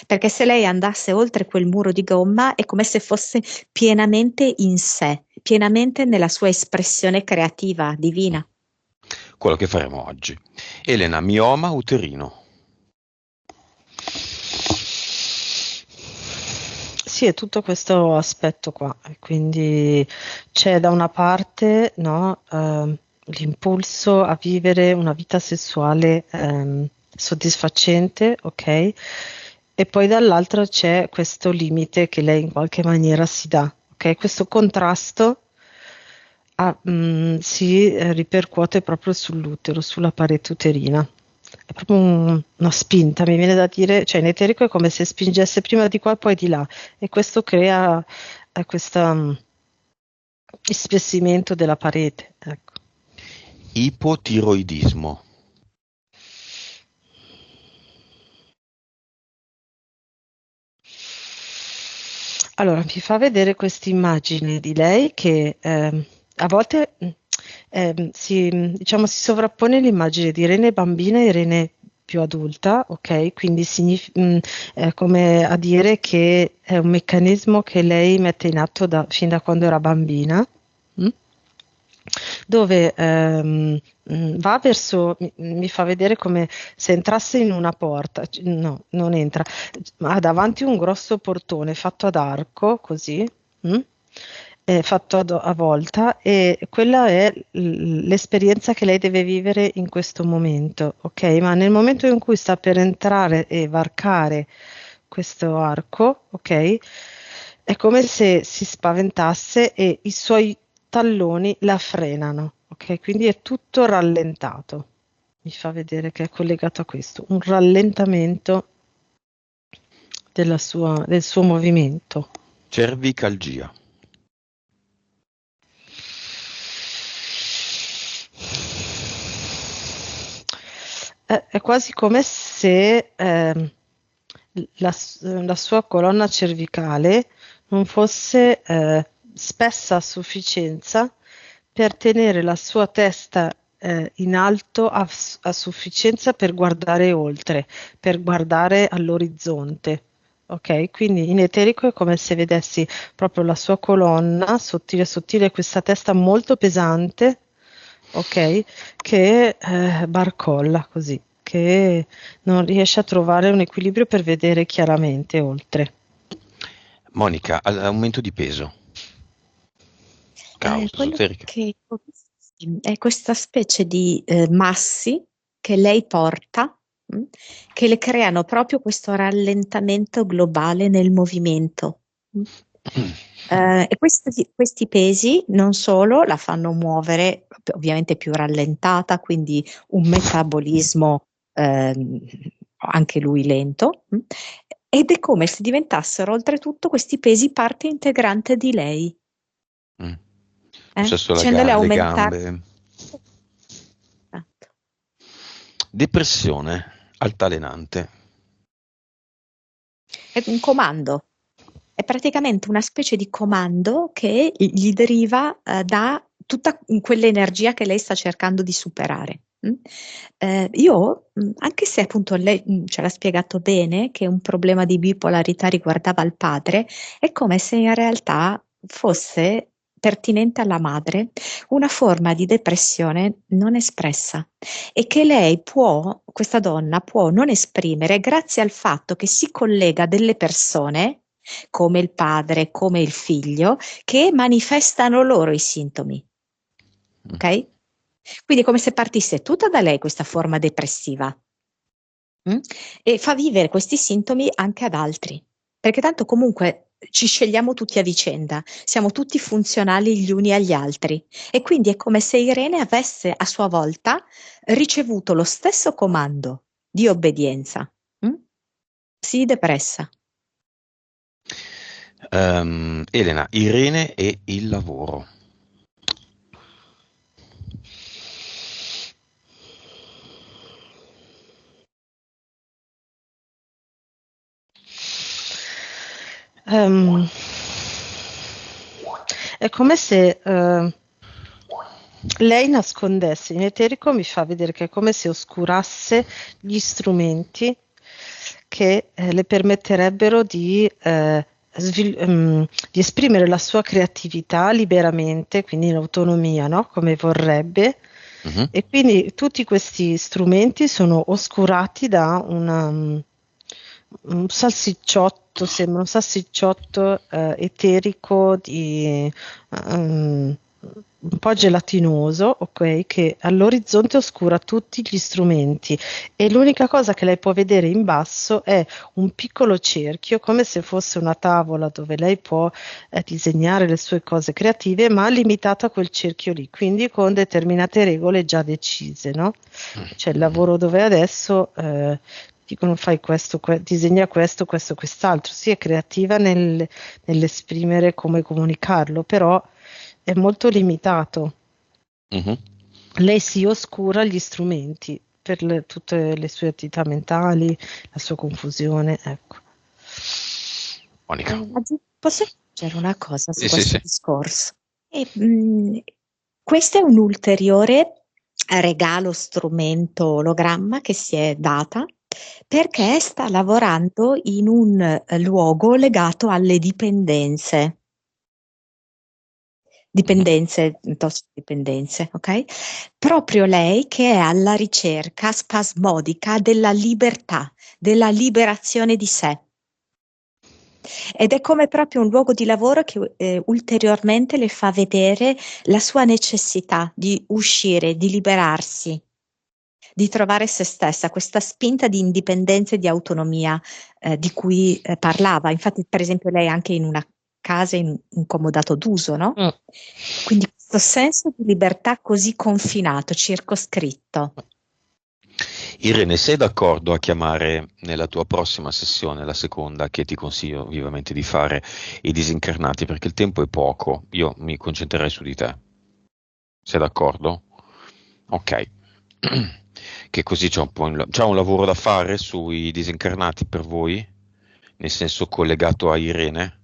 Perché se lei andasse oltre quel muro di gomma è come se fosse pienamente in sé, pienamente nella sua espressione creativa, divina. Quello che faremo oggi. Elena, mioma uterino. Sì, è tutto questo aspetto qua. E quindi c'è da una parte, no, l'impulso a vivere una vita sessuale soddisfacente, ok? E poi dall'altro c'è questo limite che lei in qualche maniera si dà, ok? Questo contrasto si ripercuote proprio sull'utero, sulla parete uterina. È proprio una spinta, mi viene da dire, cioè in eterico è come se spingesse prima di qua e poi di là, e questo crea questo ispessimento della parete. Ecco. Ipotiroidismo. Allora, mi fa vedere questa immagine di lei che a volte diciamo, si sovrappone l'immagine di Irene bambina e Irene più adulta, ok? Quindi è come a dire che è un meccanismo che lei mette in atto fin da quando era bambina. mm? Dove va verso, mi fa vedere come se entrasse in una porta, no, non entra, ha davanti un grosso portone fatto ad arco, così, mm? Fatto a volta, e quella è l'esperienza che lei deve vivere in questo momento, ok? Ma nel momento in cui sta per entrare e varcare questo arco, ok? È come se si spaventasse e i suoi talloni la frenano, ok? Quindi è tutto rallentato. Mi fa vedere che è collegato a questo, un rallentamento del suo movimento. Cervicalgia. È quasi come se la sua colonna cervicale non fosse spessa a sufficienza per tenere la sua testa in alto a sufficienza per guardare oltre, per guardare all'orizzonte. Ok, quindi in eterico è come se vedessi proprio la sua colonna sottile, sottile, questa testa molto pesante, ok, che barcolla così, che non riesce a trovare un equilibrio per vedere chiaramente oltre. Monica, aumento di peso. Causa Quello esoterica. che è questa specie di massi che lei porta, che le creano proprio questo rallentamento globale nel movimento. E questi pesi non solo la fanno muovere, ovviamente più rallentata, quindi un metabolismo anche lui lento, ed è come se diventassero oltretutto questi pesi parte integrante di lei, Possesso facendole le aumentare. gambe. Esatto. Depressione altalenante. È un comando, è praticamente una specie di comando che gli deriva da tutta quell'energia che lei sta cercando di superare. Io, anche se appunto lei ce l'ha spiegato bene che un problema di bipolarità riguardava il padre, è come se in realtà fosse pertinente alla madre una forma di depressione non espressa e che lei può, questa donna può non esprimere grazie al fatto che si collega a delle persone come il padre, come il figlio, che manifestano loro i sintomi. Ok? Quindi è come se partisse tutta da lei questa forma depressiva e fa vivere questi sintomi anche ad altri, perché tanto comunque ci scegliamo tutti a vicenda, siamo tutti funzionali gli uni agli altri e quindi è come se Irene avesse a sua volta ricevuto lo stesso comando di obbedienza. Sii depressa. Elena, Irene e il lavoro. È come se lei nascondesse, in eterico mi fa vedere che è come se oscurasse gli strumenti che le permetterebbero di esprimere la sua creatività liberamente, quindi in autonomia, no? Come vorrebbe. E quindi tutti questi strumenti sono oscurati da un salsicciotto, sembra un salsicciotto eterico un po' gelatinoso, ok, che all'orizzonte oscura tutti gli strumenti e l'unica cosa che lei può vedere in basso è un piccolo cerchio, come se fosse una tavola dove lei può disegnare le sue cose creative, ma limitato a quel cerchio lì, quindi con determinate regole già decise, no? Cioè il lavoro dove adesso dicono fai questo, disegna questo, questo, quest'altro. Sì, è creativa nell'esprimere come comunicarlo, però è molto limitato. Lei si oscura gli strumenti per tutte le sue attività mentali, la sua confusione, ecco. Monica. Posso aggiungere una cosa su Sì, questo sì. discorso? Questo è un ulteriore regalo, strumento, ologramma che si è data perché sta lavorando in un luogo legato alle dipendenze. Tossicodipendenze, ok? Proprio lei che è alla ricerca spasmodica della libertà, della liberazione di sé. Ed è come proprio un luogo di lavoro che ulteriormente le fa vedere la sua necessità di uscire, di liberarsi, di trovare se stessa, questa spinta di indipendenza e di autonomia di cui parlava. Infatti, per esempio, lei è anche in una casa incomodato d'uso, no? Quindi questo senso di libertà così confinato, circoscritto. Irene, sei d'accordo a chiamare nella tua prossima sessione, la seconda, che ti consiglio vivamente di fare, i disincarnati, perché il tempo è poco, io mi concentrerei su di te. Sei d'accordo? Ok. Che così c'è c'è un lavoro da fare sui disincarnati per voi? Nel senso collegato a Irene?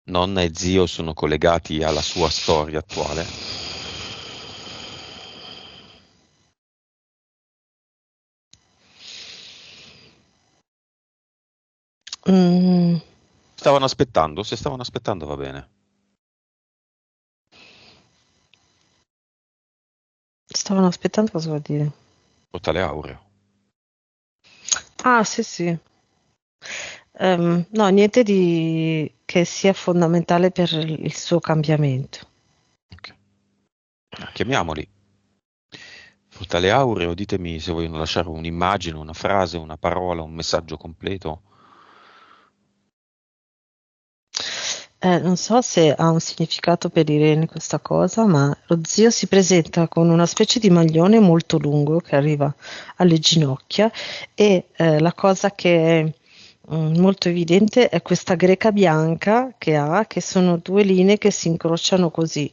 Nonna e zio sono collegati alla sua storia attuale? Stavano aspettando? Se stavano aspettando va bene. Stavano aspettando, cosa vuol dire? Portale aureo. Ah, sì, sì. No, niente di che sia fondamentale per il suo cambiamento. Okay. Chiamiamoli. Portale aureo, ditemi se vogliono lasciare un'immagine, una frase, una parola, un messaggio completo. Non so se ha un significato per Irene questa cosa, ma lo zio si presenta con una specie di maglione molto lungo che arriva alle ginocchia e la cosa che è molto evidente è questa greca bianca che ha, che sono due linee che si incrociano così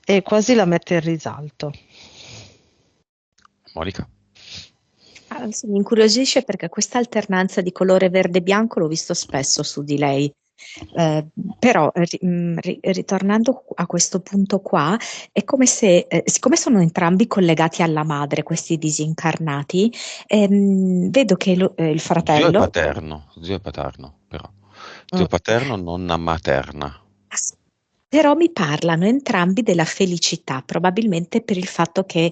e quasi la mette in risalto. Monica? Sì, mi incuriosisce perché questa alternanza di colore verde-bianco l'ho visto spesso su di lei. Però ritornando a questo punto qua, è come se, siccome sono entrambi collegati alla madre, questi disincarnati, vedo che il fratello, Zio è paterno, però. Zio Mm. paterno, nonna materna. però mi parlano entrambi della felicità, probabilmente per il fatto che,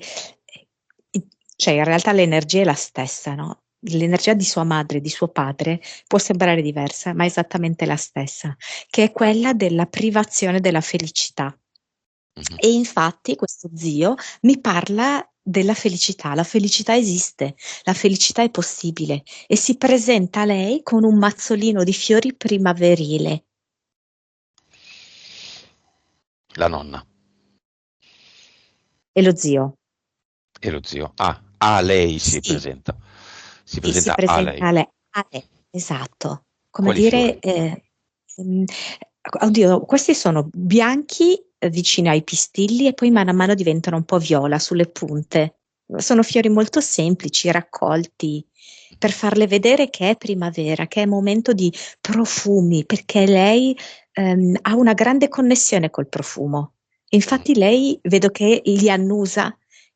cioè in realtà l'energia è la stessa, no? L'energia di sua madre e di suo padre può sembrare diversa, ma è esattamente la stessa, che è quella della privazione della felicità. Mhm. E infatti questo zio mi parla della felicità. La felicità esiste, la felicità è possibile e si presenta a lei con un mazzolino di fiori primaverile. La nonna E lo zio? e lo zio. Ah, a lei si Sì, presenta. Si sì, si presenta a lei. presenta a lei, esatto. Come Quali dire, fiori? mm, oddio, questi sono bianchi vicino ai pistilli e poi mano a mano diventano un po' viola sulle punte. Sono fiori molto semplici, raccolti per farle vedere che è primavera, che è momento di profumi, perché lei ha una grande connessione col profumo. Infatti lei vedo che li annusa,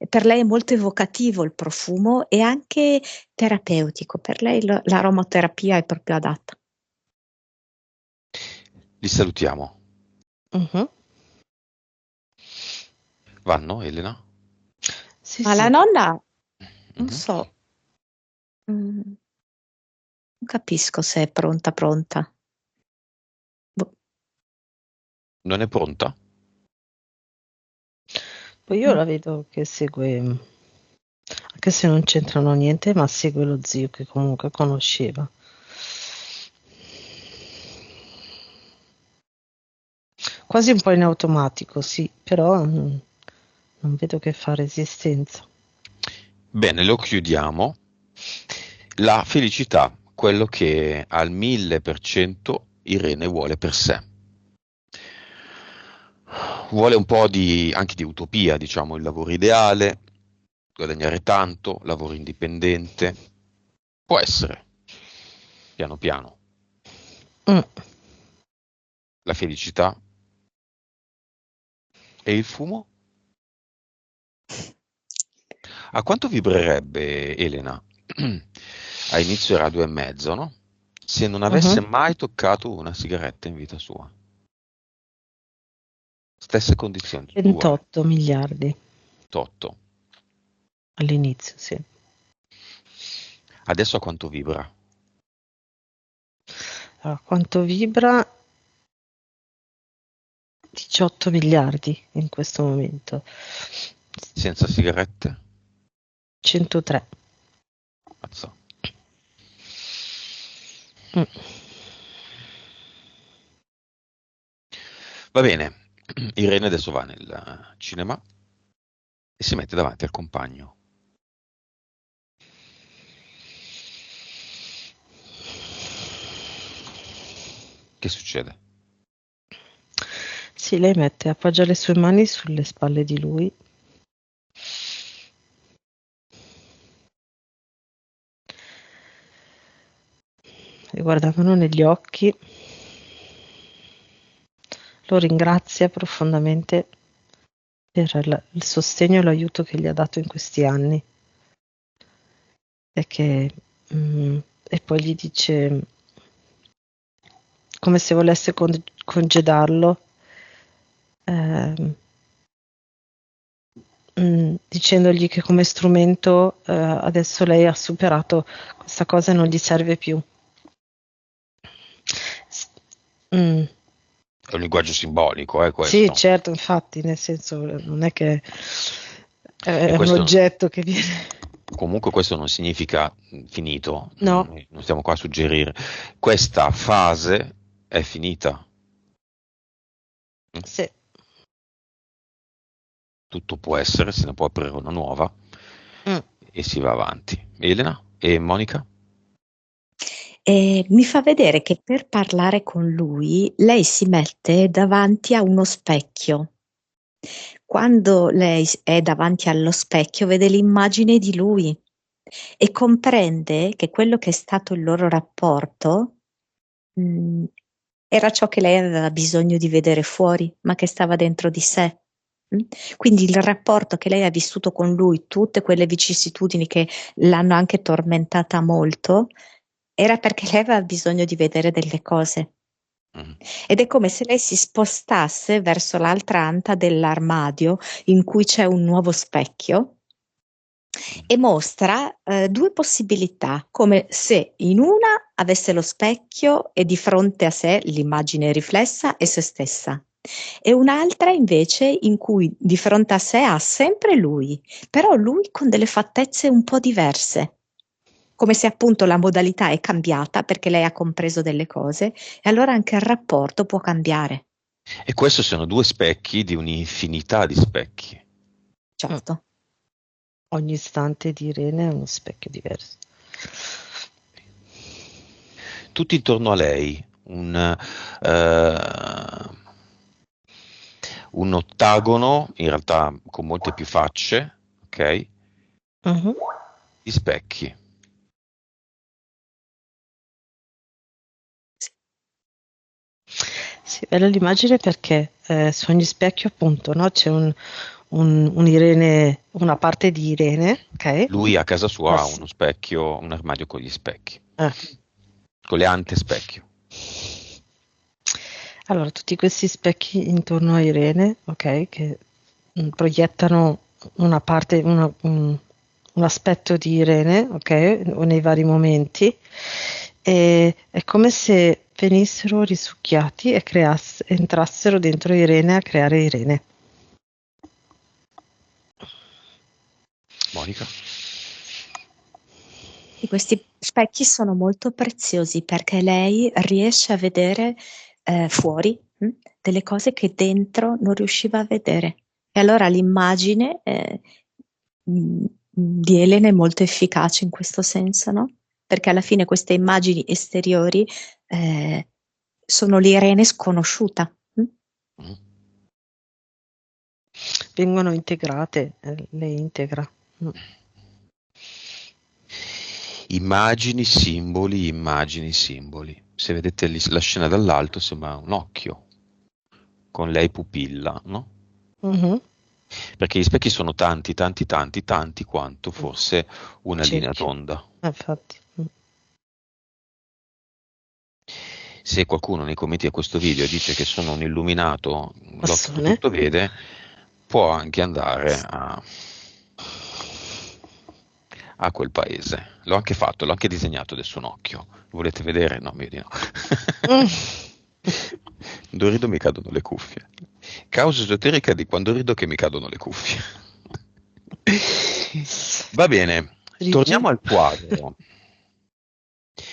per lei è molto evocativo il profumo e anche terapeutico, per lei l'aromaterapia è proprio adatta. Li salutiamo. Mhm. Vanno, Elena? Sì, Ma la sì. nonna, non Mhm. so, non capisco se è pronta pronta. Boh. Non è pronta? Poi io Mm. la vedo che segue, anche se non c'entrano niente, ma segue lo zio che comunque conosceva. Quasi un po' in automatico, sì, però non vedo che fa resistenza. Bene, lo chiudiamo. La felicità, quello che al 1000% Irene vuole per sé. Vuole un po' anche di utopia, diciamo, il lavoro ideale, guadagnare tanto, lavoro indipendente. Può essere, piano piano. Mm. La felicità e il fumo? A quanto vibrerebbe Elena? A inizio era 2,5, no? Se non avesse Mhm. mai toccato una sigaretta in vita sua. Stesse condizioni, tutte uguali. 28 miliardi 8. all'inizio, sì. Adesso a quanto vibra? Allora, quanto vibra? 18 miliardi in questo momento. Senza sigarette? 103. Mazza. Mm. Va bene, Irene adesso va nel cinema e si mette davanti al compagno. Che succede? Sì, lei appoggia le sue mani sulle spalle di lui e guardavano negli occhi, lo ringrazia profondamente per il sostegno e l'aiuto che gli ha dato in questi anni e che e poi gli dice come se volesse congedarlo, ehm, dicendogli che come strumento adesso lei ha superato questa cosa e non gli serve più. S- mm. È un linguaggio simbolico, Sì, questo. certo, infatti, nel senso non è che E è un questo, oggetto che viene. comunque questo non significa finito, No, non stiamo qua a suggerire. Questa fase è finita. Sì. Tutto può essere, se ne può aprire una nuova Mm. e si va avanti. Elena e Monica? E mi fa vedere che per parlare con lui lei si mette davanti a uno specchio. Quando lei è davanti allo specchio vede l'immagine di lui e comprende che quello che è stato il loro rapporto era ciò che lei aveva bisogno di vedere fuori, ma che stava dentro di sé. Quindi il rapporto che lei ha vissuto con lui, tutte quelle vicissitudini che l'hanno anche tormentata molto, era perché lei aveva bisogno di vedere delle cose. Mm. Ed è come se lei si spostasse verso l'altra anta dell'armadio in cui c'è un nuovo specchio e mostra due possibilità, come se in una avesse lo specchio e di fronte a sé l'immagine riflessa e se stessa, e un'altra invece in cui di fronte a sé ha sempre lui, però lui con delle fattezze un po' diverse, come se appunto la modalità è cambiata perché lei ha compreso delle cose e allora anche il rapporto può cambiare. E questi sono due specchi di un'infinità di specchi. Certo. Ogni istante di Irene è uno specchio diverso. Tutti intorno a lei, un ottagono, in realtà con molte più facce, ok? Mhm. Di specchi. Sì, bella l'immagine perché su ogni specchio appunto, no, c'è un Irene, una parte di Irene, ok? Lui a casa sua ha Ass- uno specchio, un armadio con gli specchi, eh. con le ante specchio. Allora, tutti questi specchi intorno a Irene, ok, che proiettano una parte, un aspetto di Irene, ok, nei vari momenti, e è come se venissero risucchiati e entrassero dentro Irene a creare Irene. Monica? E questi specchi sono molto preziosi perché lei riesce a vedere fuori delle cose che dentro non riusciva a vedere. E allora l'immagine di Elena è molto efficace in questo senso, no? Perché alla fine queste immagini esteriori sono l'Irene sconosciuta. Mm. Vengono integrate, le integra. Mm. Immagini, simboli, immagini, simboli. Se vedete la scena dall'alto sembra un occhio, con lei pupilla, no? Mhm. Perché gli specchi sono tanti, tanti, tanti, tanti quanto forse una linea Cerchio. tonda. Infatti. Se qualcuno nei commenti a questo video dice che sono un illuminato, l'occhio che Massone. tutto vede, può anche andare a quel paese. L'ho anche fatto, l'ho anche disegnato adesso un occhio. Lo volete vedere? No, meglio di no. Mm. Quando rido mi cadono le cuffie. Causa esoterica di quando rido che mi cadono le cuffie. Va bene, Frigge. torniamo al quadro.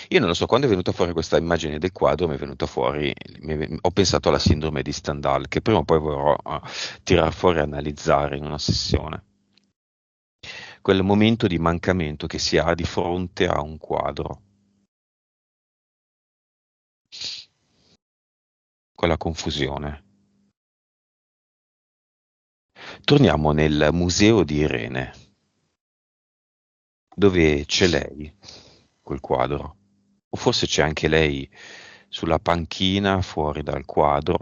Io non lo so, quando è venuta fuori questa immagine del quadro mi è venuta fuori, ho pensato alla sindrome di Stendhal, che prima o poi vorrò tirare fuori e analizzare in una sessione. Quel momento di mancamento che si ha di fronte a un quadro, quella confusione. Torniamo nel museo di Irene, dove c'è lei, quel quadro, o forse c'è anche lei sulla panchina fuori dal quadro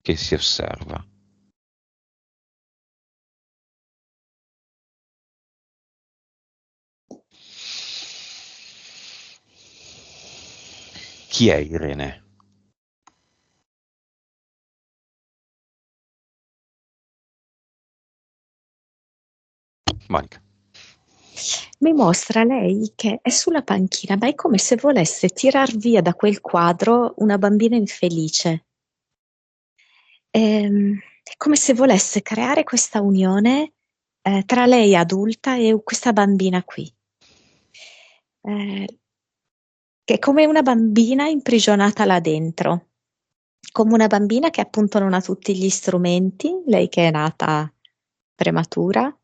che si osserva. Chi è Irene? Monica. Mi mostra lei che è sulla panchina, ma è come se volesse tirar via da quel quadro una bambina infelice. È come se volesse creare questa unione tra lei adulta e questa bambina qui. Che è come una bambina imprigionata là dentro. come una bambina che appunto non ha tutti gli strumenti, lei che è nata prematura,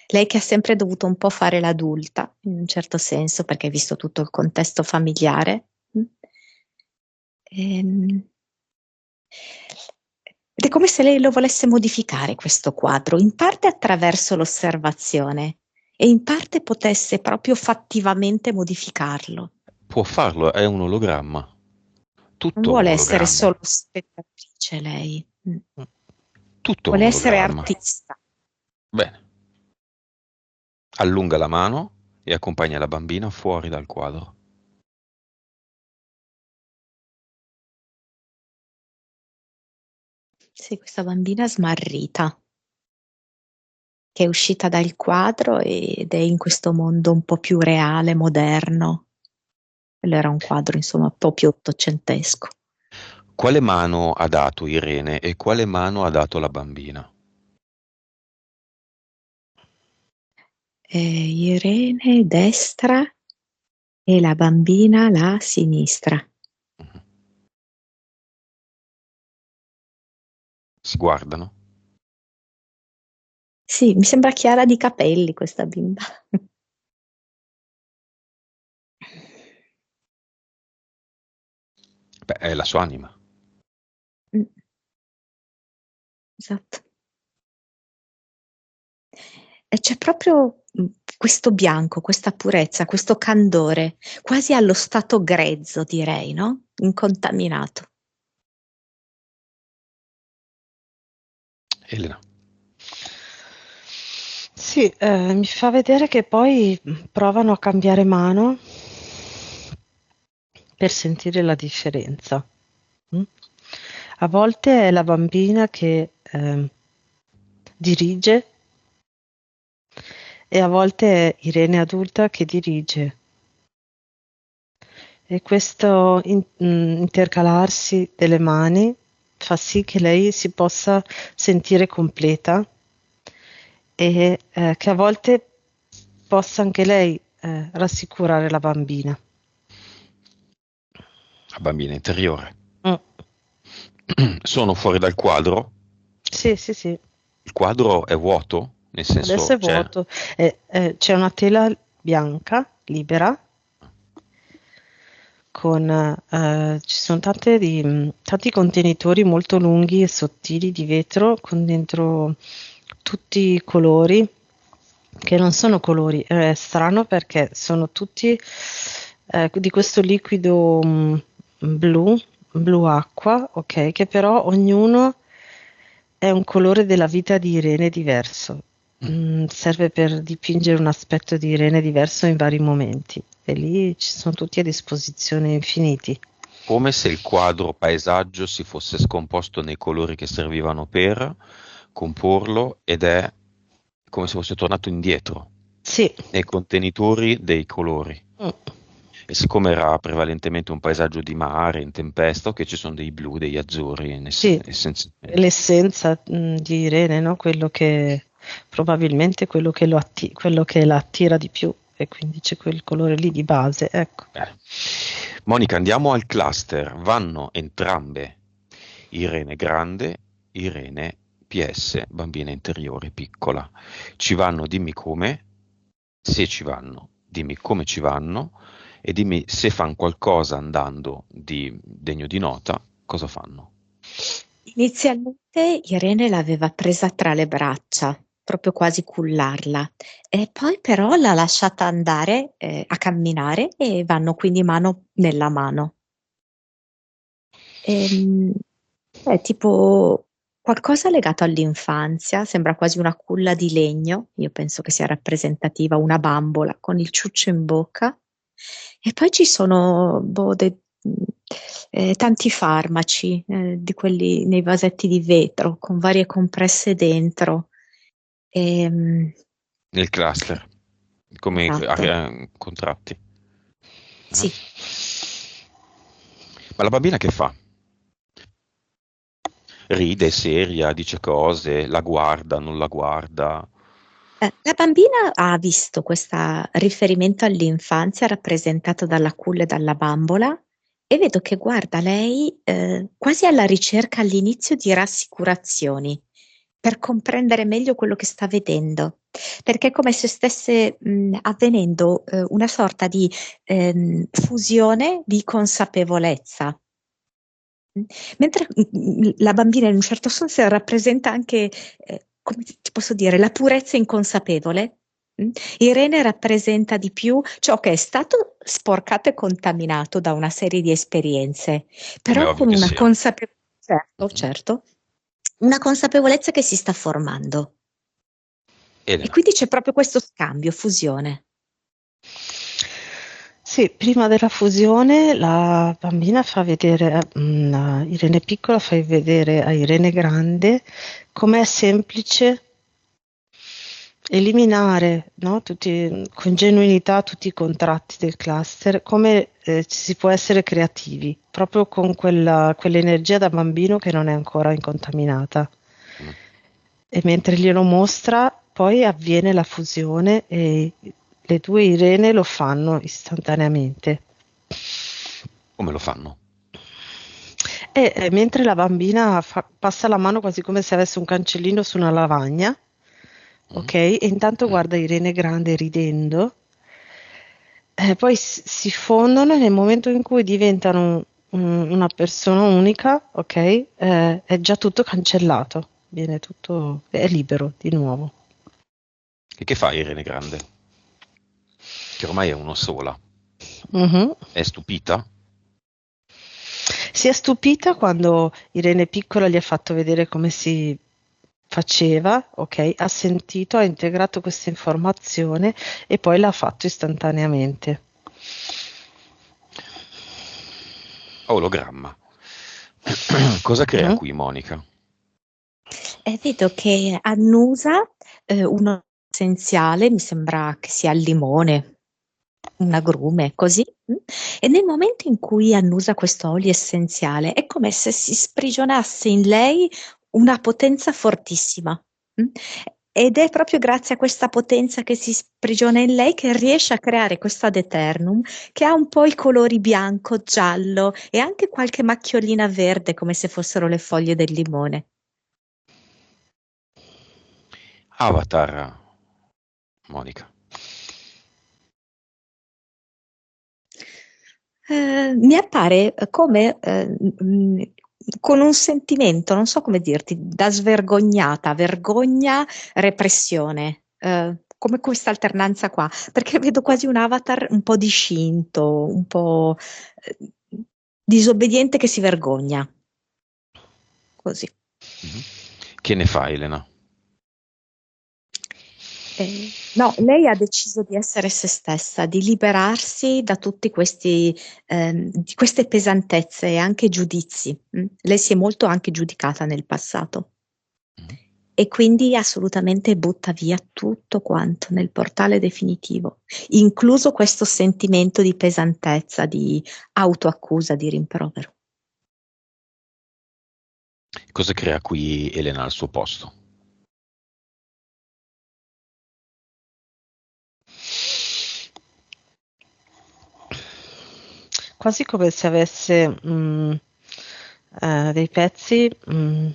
lei che ha sempre dovuto un po' fare l'adulta, in un certo senso, perché hai visto tutto il contesto familiare. Ed è come se lei lo volesse modificare questo quadro, in parte attraverso l'osservazione e in parte potesse proprio fattivamente modificarlo. Può farlo, è un ologramma. Non Tutto un vuole essere ologramma. solo spettatrice lei, Tutto un vuole essere ologramma. artista. Bene. Allunga la mano e accompagna la bambina fuori dal quadro. Sì, questa bambina smarrita, che è uscita dal quadro ed è in questo mondo un po' più reale, moderno. Quello era un quadro, insomma, un po' più ottocentesco. Quale mano ha dato Irene e quale mano ha dato la bambina? Irene destra e la bambina la sinistra. Si guardano. Sì, mi sembra chiara di capelli questa bimba. Beh, è la sua anima. Esatto. E c'è proprio questo bianco, questa purezza, questo candore, quasi allo stato grezzo, direi, no? Incontaminato. Elena. Sì, mi fa vedere che poi provano a cambiare mano per sentire la differenza. Mm? A volte è la bambina che dirige e a volte è Irene adulta che dirige. E questo intercalarsi delle mani fa sì che lei si possa sentire completa e che a volte possa anche lei rassicurare la bambina. La bambina interiore. Mm. Sono fuori dal quadro. Sì, sì, sì. Il quadro è vuoto, nel Adesso senso è c'è. vuoto. C'è una tela bianca, libera, con ci sono tanti contenitori molto lunghi e sottili di vetro con dentro tutti i colori che non sono colori, è strano perché sono tutti di questo liquido blu, blu acqua, ok, che però ognuno è un colore della vita di Irene diverso. Serve per dipingere un aspetto di Irene diverso in vari momenti e lì ci sono tutti a disposizione infiniti. Come se il quadro paesaggio si fosse scomposto nei colori che servivano per comporlo ed è come se fosse tornato indietro Sì. nei contenitori dei colori. Mm. E siccome era prevalentemente un paesaggio di mare, in tempesta, che ci sono dei blu, degli azzurri, Sì, essenzialmente. l'essenza di Irene, no? Quello che probabilmente quello che la attira di più e quindi c'è quel colore lì di base, ecco. Monica, andiamo al cluster. Vanno entrambe. Irene grande, Irene PS, bambina interiore piccola. Ci vanno, dimmi come, se ci vanno, dimmi come ci vanno e dimmi se fanno qualcosa andando di degno di nota, cosa fanno. Inizialmente Irene l'aveva presa tra le braccia, proprio quasi cullarla, e poi però l'ha lasciata andare a camminare e vanno quindi mano nella mano. È tipo qualcosa legato all'infanzia, sembra quasi una culla di legno, io penso che sia rappresentativa una bambola con il ciuccio in bocca. E poi ci sono tanti farmaci, di quelli nei vasetti di vetro, con varie compresse dentro. Ehm, Nel cluster, come esatto, contratti. Ah. sì. Ma la bambina che fa? Ride, è seria, dice cose, la guarda, non la guarda. La bambina ha visto questo riferimento all'infanzia rappresentato dalla culla e dalla bambola e vedo che guarda lei quasi alla ricerca all'inizio di rassicurazioni per comprendere meglio quello che sta vedendo, perché è come se stesse avvenendo una sorta di fusione di consapevolezza. Mentre la bambina in un certo senso rappresenta anche, come ti posso dire, la purezza inconsapevole. Irene rappresenta di più ciò che è stato sporcato e contaminato da una serie di esperienze, Come è però ovvio con che una sia. consapevolezza, certo, Mhm. certo, una consapevolezza che si sta formando. E Elena, quindi c'è proprio questo scambio, fusione. Sì, prima della fusione la bambina fa vedere, a Irene piccola fa vedere a Irene grande com'è semplice eliminare, no, con genuinità tutti i contratti del cluster, come si può essere creativi, proprio con quell'energia da bambino che non è ancora incontaminata. mm, E mentre glielo mostra, poi avviene la fusione e le due Irene lo fanno istantaneamente. come lo fanno? Mentre la bambina passa la mano quasi come se avesse un cancellino su una lavagna, Mm, ok? E intanto mm. guarda Irene grande ridendo, poi si fondono e nel momento in cui diventano una persona unica, ok? È già tutto cancellato, viene tutto, è libero di nuovo. E che fa Irene Grande? Che ormai è uno sola. Mhm. È stupita? Si è stupita quando Irene Piccola gli ha fatto vedere come si faceva, ok? Ha sentito, ha integrato questa informazione e poi l'ha fatto istantaneamente. Ologramma. Cosa crea Mhm. qui Monica? E vedo che annusa uno essenziale, mi sembra che sia il limone, un agrume, così. E nel momento in cui annusa questo olio essenziale, è come se si sprigionasse in lei una potenza fortissima. mm? Ed è proprio grazie a questa potenza che si sprigiona in lei che riesce a creare questo ad eternum che ha un po' i colori bianco, giallo e anche qualche macchiolina verde come se fossero le foglie del limone. Avatar, Monica. Mi appare come con un sentimento, non so come dirti, da svergognata, vergogna, repressione, come questa alternanza qua, perché vedo quasi un avatar un po' discinto, un po' eh, disobbediente che si vergogna, così. Mhm. Che ne fa Elena? No, lei ha deciso di essere se stessa, di liberarsi da tutti questi, di queste pesantezze e anche giudizi. Lei si è molto anche giudicata nel passato Mhm. e quindi assolutamente butta via tutto quanto nel portale definitivo, incluso questo sentimento di pesantezza, di autoaccusa, di rimprovero. Cosa crea qui Elena al suo posto? Quasi come se avesse dei pezzi, non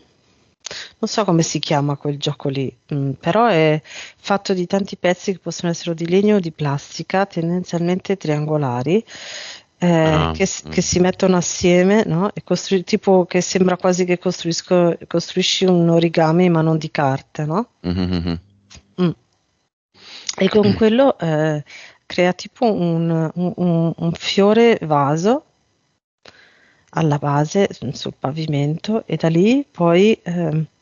so come si chiama quel gioco lì, però è fatto di tanti pezzi che possono essere o di legno o di plastica, tendenzialmente triangolari, Ah, che si mettono assieme, no? E tipo che sembra quasi che costruisci un origami ma non di carte, no? mhm, mhm. Mm. E con quello crea tipo un fiore vaso alla base sul pavimento e da lì poi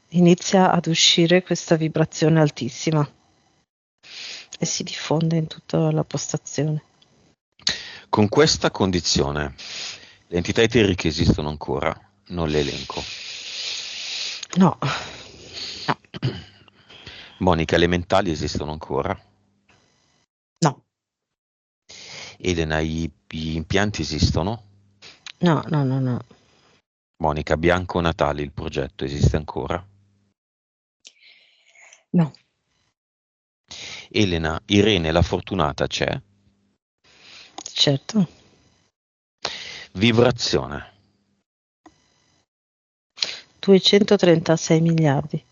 inizia ad uscire questa vibrazione altissima e si diffonde in tutta la postazione. Con questa condizione, le entità eteriche esistono ancora? Non le elenco. No, No, Monica, le mentali esistono ancora? no, Elena, gli impianti esistono? no, no, no, no, Monica, Bianco Natali, il progetto esiste ancora? no, Elena, Irene la Fortunata c'è? certo. Vibrazione. 236 miliardi.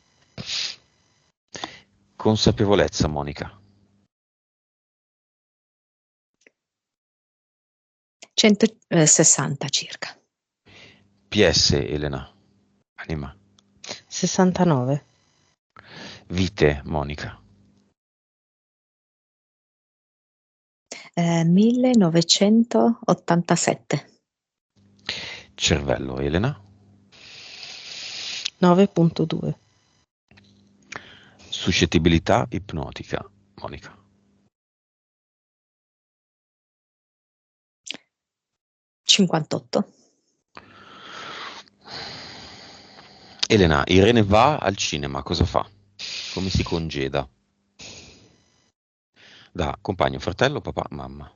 Consapevolezza, Monica. 160 circa. PS, Elena. Anima. 69. Vite, Monica. 1987. Cervello, Elena. 9.2. Suscettibilità ipnotica, Monica. 58. Elena, Irene va al cinema, cosa fa? Come si congeda? Da compagno, fratello, papà, mamma.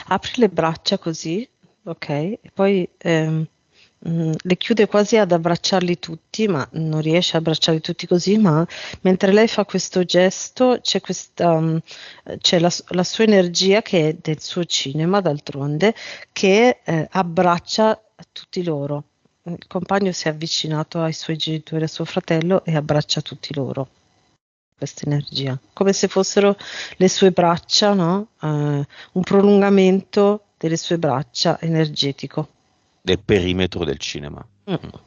Apri le braccia così, ok, e poi le chiude quasi ad abbracciarli tutti, ma non riesce a abbracciarli tutti così, ma mentre lei fa questo gesto c'è la sua energia che è del suo cinema, d'altronde, che abbraccia tutti loro. Il compagno si è avvicinato ai suoi genitori, a suo fratello e abbraccia tutti loro. Questa energia, come se fossero le sue braccia, no? Un prolungamento delle sue braccia energetico. Del perimetro del cinema.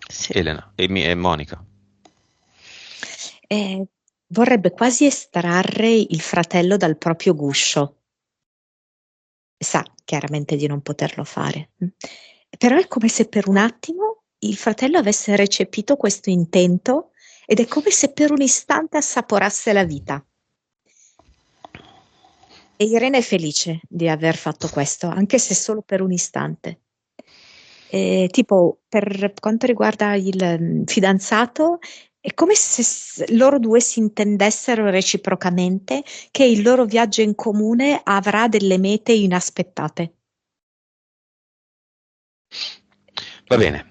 Sì. Elena e Monica. Vorrebbe quasi estrarre il fratello dal proprio guscio. Sa chiaramente di non poterlo fare. Però è come se per un attimo il fratello avesse recepito questo intento ed è come se per un istante assaporasse la vita. E Irene è felice di aver fatto questo, anche se solo per un istante. Tipo, per quanto riguarda il fidanzato, è come se loro due si intendessero reciprocamente che il loro viaggio in comune avrà delle mete inaspettate. Va bene.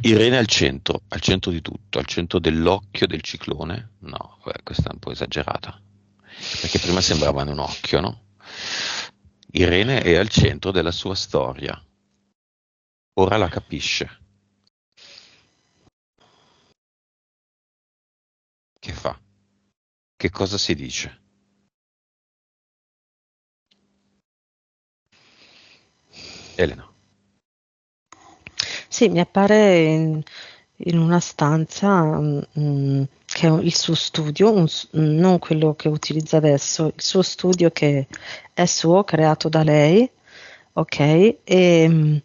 Irene al centro di tutto, al centro dell'occhio del ciclone. No, questa è un po' esagerata, perché prima sembrava un occhio, no? Irene è al centro della sua storia. Ora la capisce. Che fa? Che cosa si dice? Elena. Sì, mi appare in una stanza che è il suo studio, non quello che utilizza adesso, il suo studio che è suo, creato da lei, ok? E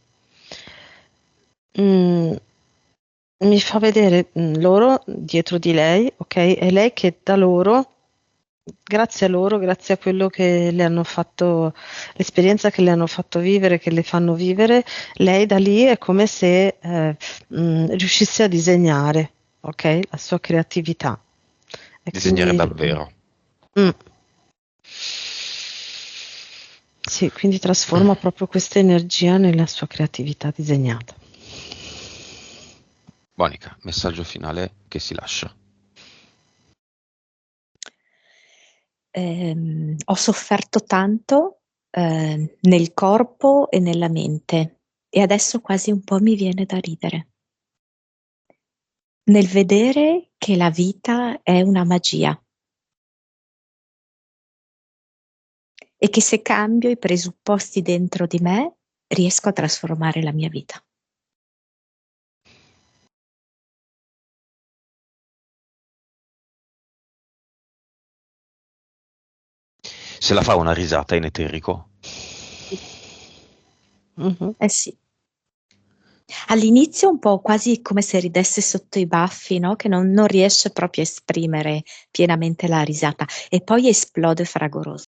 mi fa vedere loro dietro di lei, ok? E lei che da loro, grazie a loro, grazie a quello che le hanno fatto, l'esperienza che le hanno fatto vivere, che le fanno vivere, lei da lì è come se riuscisse a disegnare, ok? La sua creatività. E Disegnare quindi, davvero. sì, quindi trasforma proprio questa energia nella sua creatività disegnata. Monica, messaggio finale che si lascia. Ho sofferto tanto nel corpo e nella mente e adesso quasi un po' mi viene da ridere. Nel vedere che la vita è una magia e che se cambio i presupposti dentro di me riesco a trasformare la mia vita. Se la fa una risata in eterico. Sì. All'inizio un po' quasi come se ridesse sotto i baffi, no? Che non riesce proprio a esprimere pienamente la risata e poi esplode fragoroso.